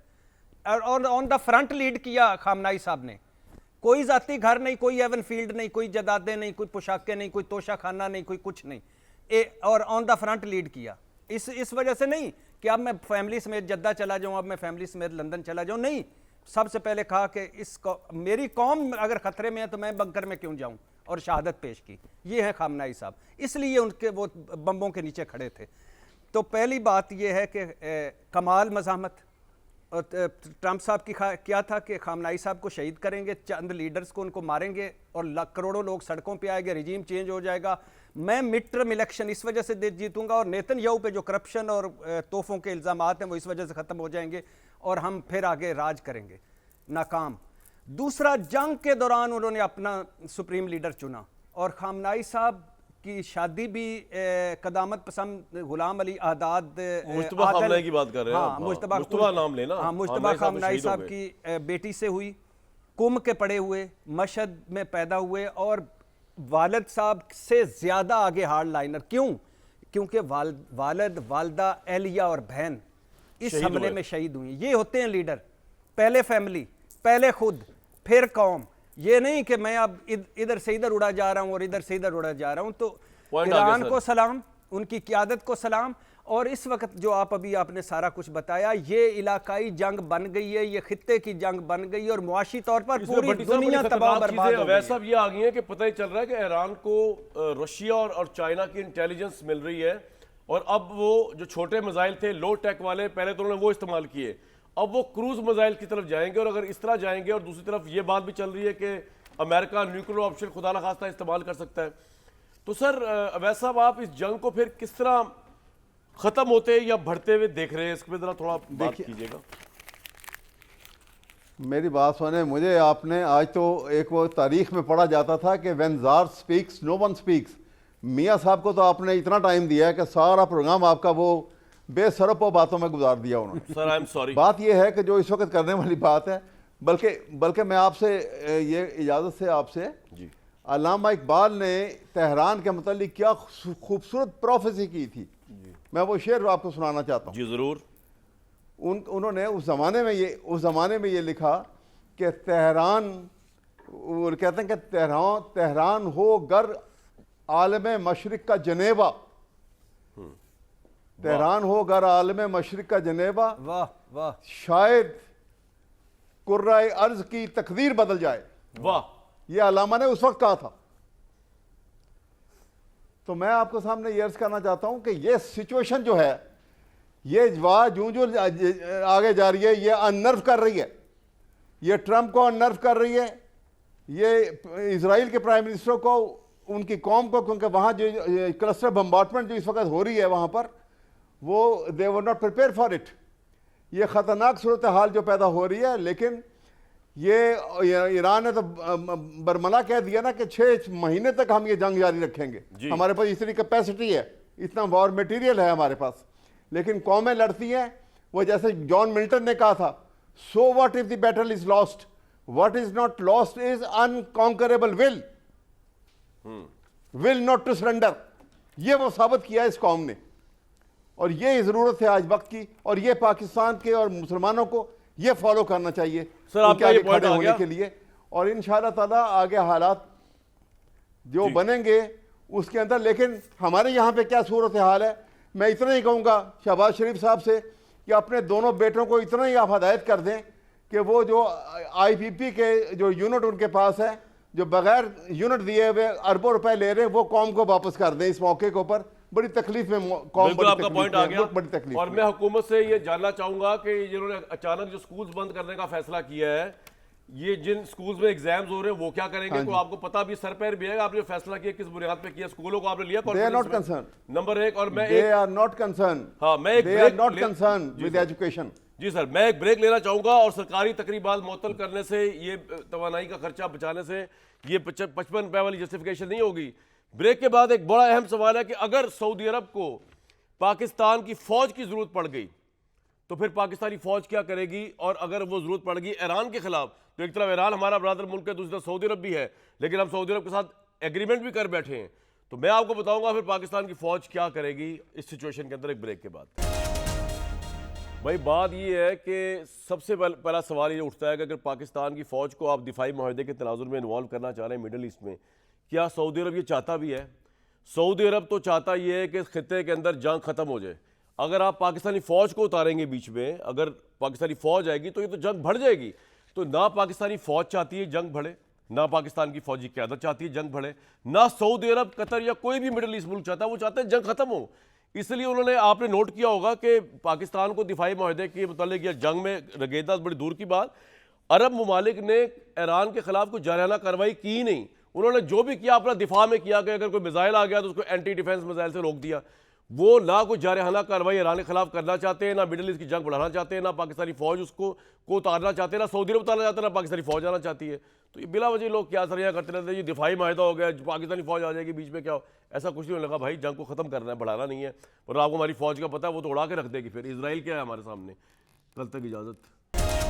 और ऑन द फ्रंट लीड किया खामनाई साहब ने, कोई जाती घर नहीं, कोई एवन फील्ड नहीं, कोई जदादे नहीं, कोई पोशाकें नहीं, कोई तोशा खाना नहीं, कोई कुछ नहीं, और ऑन द फ्रंट लीड किया। इस वजह से नहीं कि अब मैं फैमिली समेत जद्दा चला जाऊं, अब मैं फैमिली समेत लंदन चला जाऊं, नहीं। सबसे पहले कहा कि मेरी कौम अगर खतरे में है तो मैं बंकर में क्यों जाऊं, और शहादत पेश की। ये है खामनाई साहब, इसलिए उनके वो बम्बों के नीचे खड़े थे। तो पहली बात ये है कि कमाल मज़ाहमत, और ट्रंप साहब की क्या था कि खामनाई साहब को शहीद करेंगे, चंद लीडर्स को उनको मारेंगे, और करोड़ों लोग सड़कों पे आएंगे, रिजीम चेंज हो जाएगा, मैं मिड टर्म इलेक्शन इस वजह से जीतूंगा, और नेतन्याहू पे जो करप्शन और तोहफों के इल्ज़ामात हैं वो इस वजह से ख़त्म हो जाएंगे, और हम फिर आगे राज करेंगे। नाकाम। दूसरा, जंग के दौरान उन्होंने अपना सुप्रीम लीडर चुना, और खामनाई साहब की शादी भी कदामत पसंद गुलाम अली आदाद, मुश्तबा खामनाई की बात कर रहे हैं। हाँ, मुश्तबा नाम लेना। हाँ, मुश्तबा खामनाई साहब की बेटी से हुई, कुम के पड़े हुए, मशहद में पैदा हुए, और वालिद साहब से ज़्यादा आगे हार्ड लाइनर। क्यों? क्योंकि वालिद, वालदा, एहलिया और बहन इस हमले में शहीद हुई। ये होते हैं लीडर, पहले फैमिली, पहले खुद, फिर कौम, ये नहीं कि मैं अब इधर से इधर उड़ा जा रहा हूं और इधर से इधर उड़ा जा रहा हूं। तो पॉइंट आ गया ईरान सर। को सलाम, उनकी क़यादत को सलाम। और इस वक्त जो आपने सारा कुछ बताया, ये इलाकाई जंग बन गई है, ये खित्ते की जंग बन गई है और मुआशी तौर पर इसमें पूरी बड़ी साहब दुनिया बड़ी तबाह खतरनाक बर्बाद चीजें हो वैसा गई है। ये आ गई है कि पता ही चल रहा है कि ईरान को रशिया और चाइना की इंटेलिजेंस मिल रही है, और अब वो जो छोटे मिसाइल थे लो टेक वाले, पहले तो उन्होंने वो इस्तेमाल किए, अब वो क्रूज मिसाइल की तरफ जाएंगे। और अगर इस तरह जाएंगे, और दूसरी तरफ ये बात भी चल रही है कि अमेरिका न्यूक्लियर ऑप्शन खुदा न खास्ता इस्तेमाल कर सकता है। तो सर अवैध साहब, आप इस जंग को फिर किस तरह खत्म होते या बढ़ते हुए देख रहे हैं? इस पर जरा थोड़ा बात कीजिएगा। मेरी बात सुने, मुझे आपने आज तो एक वो तारीख में पढ़ा जाता था कि when tsar speaks no one speaks. मियाँ साहब को तो आपने इतना टाइम दिया है कि सारा प्रोग्राम आपका वो बेसरपो बातों में गुजार दिया उन्होंने। Sir I am sorry. बात यह है कि जो इस वक्त करने वाली बात है, बल्कि मैं आपसे ये इजाज़त से आपसे, जी, अल्लामा इकबाल ने तेहरान के मतलब क्या खूबसूरत प्रोफेसी की थी, मैं वो शेर आपको सुनाना चाहता हूँ। जी ज़रूर। उन्होंने उस ज़माने में ये लिखा कि तेहरान, वो कहते हैं कि तेहरान हो गर आलम मशरिक का जनेवा, तेहरान हो गर आलम मशरिक का जनेवा, वाह वाह, शायद कुर्राए अर्ज की तकदीर बदल जाए। वाह, ये अल्लामा ने उस वक्त कहा था। तो मैं आपको सामने ये अर्ज करना चाहता हूं कि ये सिचुएशन जो है, ये जो जो आगे जा रही है, ये अनर्व कर रही है, ये ट्रंप को अनर्व कर रही है, ये इजराइल के प्राइम मिनिस्टर को, उनकी कौम को, क्योंकि वहां जो क्लस्टर बम्बार्टमेंट जो इस वक्त हो रही है वहां पर, वो they were not prepare for it. ये खतरनाक सूरत हाल जो पैदा हो रही है। लेकिन ये ईरान ने तो बरमला कह दिया ना कि 6 महीने तक हम ये जंग जारी रखेंगे, हमारे पास इतनी कैपेसिटी है, इतना वॉर मटेरियल है हमारे पास। लेकिन कौमें लड़ती हैं, वो जैसे जॉन मिल्टन ने कहा था, so what if the battle is lost, what is not lost is unconquerable will not to surrender. ये वो साबित किया इस कौम ने, और ये जरूरत है आज वक्त की, और ये पाकिस्तान के और मुसलमानों को ये फॉलो करना चाहिए सर, आपका ये पॉइंट आ गया के लिए। और इंशाअल्लाह ताला आगे हालात जो बनेंगे उसके अंदर। लेकिन हमारे यहाँ पे क्या सूरत हाल है, मैं इतना ही कहूँगा शहबाज शरीफ साहब से कि अपने दोनों बेटों को इतना ही आप हदायत कर दें कि वो जो IPP के जो यूनिट उनके पास है, जो बगैर यूनिट दिए हुए अरबों रुपए ले रहे हैं, वो कौम को वापस कर दें इस मौके के ऊपर। बड़ी तकलीफ में कौम, बिल्कुल आपका पॉइंट आ गया। बड़ी तकलीफ। और मैं हुकूमत से ये जानना चाहूंगा कि जिन्होंने अचानक जो स्कूल्स बंद करने का फैसला किया है, ये जिन स्कूल्स में एग्जाम्स हो रहे हैं वो क्या करेंगे? तो आपको पता भी, सर पैर भी है, आपने फैसला किया किस बुनियाद पे किया? स्कूलों को आपने लिया? They are not concerned. Number 1। और मैं They are not concerned. हाँ, मैं एक They are not concerned with education. जी सर, मैं एक ब्रेक लेना चाहूंगा। और सरकारी तकरीबात मुअत्तल करने से, ये तवानाई का खर्चा बचाने से ये 55 रुपए वाली जस्टिफिकेशन नहीं होगी। ब्रेक के बाद एक बड़ा अहम सवाल है कि अगर सऊदी अरब को पाकिस्तान की फौज की जरूरत पड़ गई तो फिर पाकिस्तानी फौज क्या करेगी? और अगर वो जरूरत पड़ गई ईरान के खिलाफ, तो एक तरफ ईरान हमारा ब्रादर मुल्क है, दूसरी तरफ सऊदी अरब भी है, लेकिन हम सऊदी अरब के साथ एग्रीमेंट भी कर बैठे हैं। तो मैं आपको बताऊंगा फिर पाकिस्तान की फौज क्या करेगी इस सिचुएशन के अंदर, एक ब्रेक के बाद। भाई बात ये है कि सबसे पहला सवाल ये उठता है कि अगर पाकिस्तान की फौज को आप दिफाई माहदे के तनाजुर में इन्वॉल्व करना चाह रहे हैं मिडल ईस्ट में, क्या सऊदी अरब ये चाहता भी है? सऊदी अरब तो चाहता ये है कि इस खित्ते के अंदर जंग खत्म हो जाए। अगर आप पाकिस्तानी फौज को उतारेंगे बीच में, अगर पाकिस्तानी फौज आएगी तो ये तो जंग बढ़ जाएगी। तो ना पाकिस्तानी फौज चाहती है जंग बढ़े, ना पाकिस्तान की फौजी क़यादत चाहती है जंग बढ़े, ना सऊदी अरब, कतर या कोई भी मिडल ईस्ट मुल्क चाहता है। वो चाहते हैं जंग खत्म हो। इसलिए उन्होंने, आपने नोट किया होगा कि पाकिस्तान को दिफाई माहदे के मुतालिक या जंग में रगेदा बड़ी दूर की बात, अरब ममालिक ने ईरान के खिलाफ कोई जारहाना कार्रवाई की ही नहीं। उन्होंने जो भी किया अपना दिफा में किया कि अगर कोई मिसाइल आ गया तो उसको एंटी डिफेंस मिसाइल से रोक दिया। वो ना कोई जारहाना कार्रवाई ईरान के खिलाफ करना चाहते हैं, ना मिडल ईस्ट की जंग बढ़ाना चाहते हैं, ना पाकिस्तानी फौज उसको उतारना चाहते हैं, ना सऊदी अरब उतारना चाहते हैं, ना पाकिस्तानी फौज आना चाहती है। तो ये बिला वजह लोग क्या सरिया करते रहते हैं, ये दिफाई माहिदा हो गया, पाकिस्तानी फौज आ जाएगी बीच में, क्या हो? ऐसा कुछ नहीं होने लगा भाई, जंग को खत्म करना है, बढ़ाना नहीं है। और आपको हमारी फौज का पता है, वो तो उड़ा के रख देगी। फिर इजराइल क्या है हमारे सामने। कल तक इजाजत।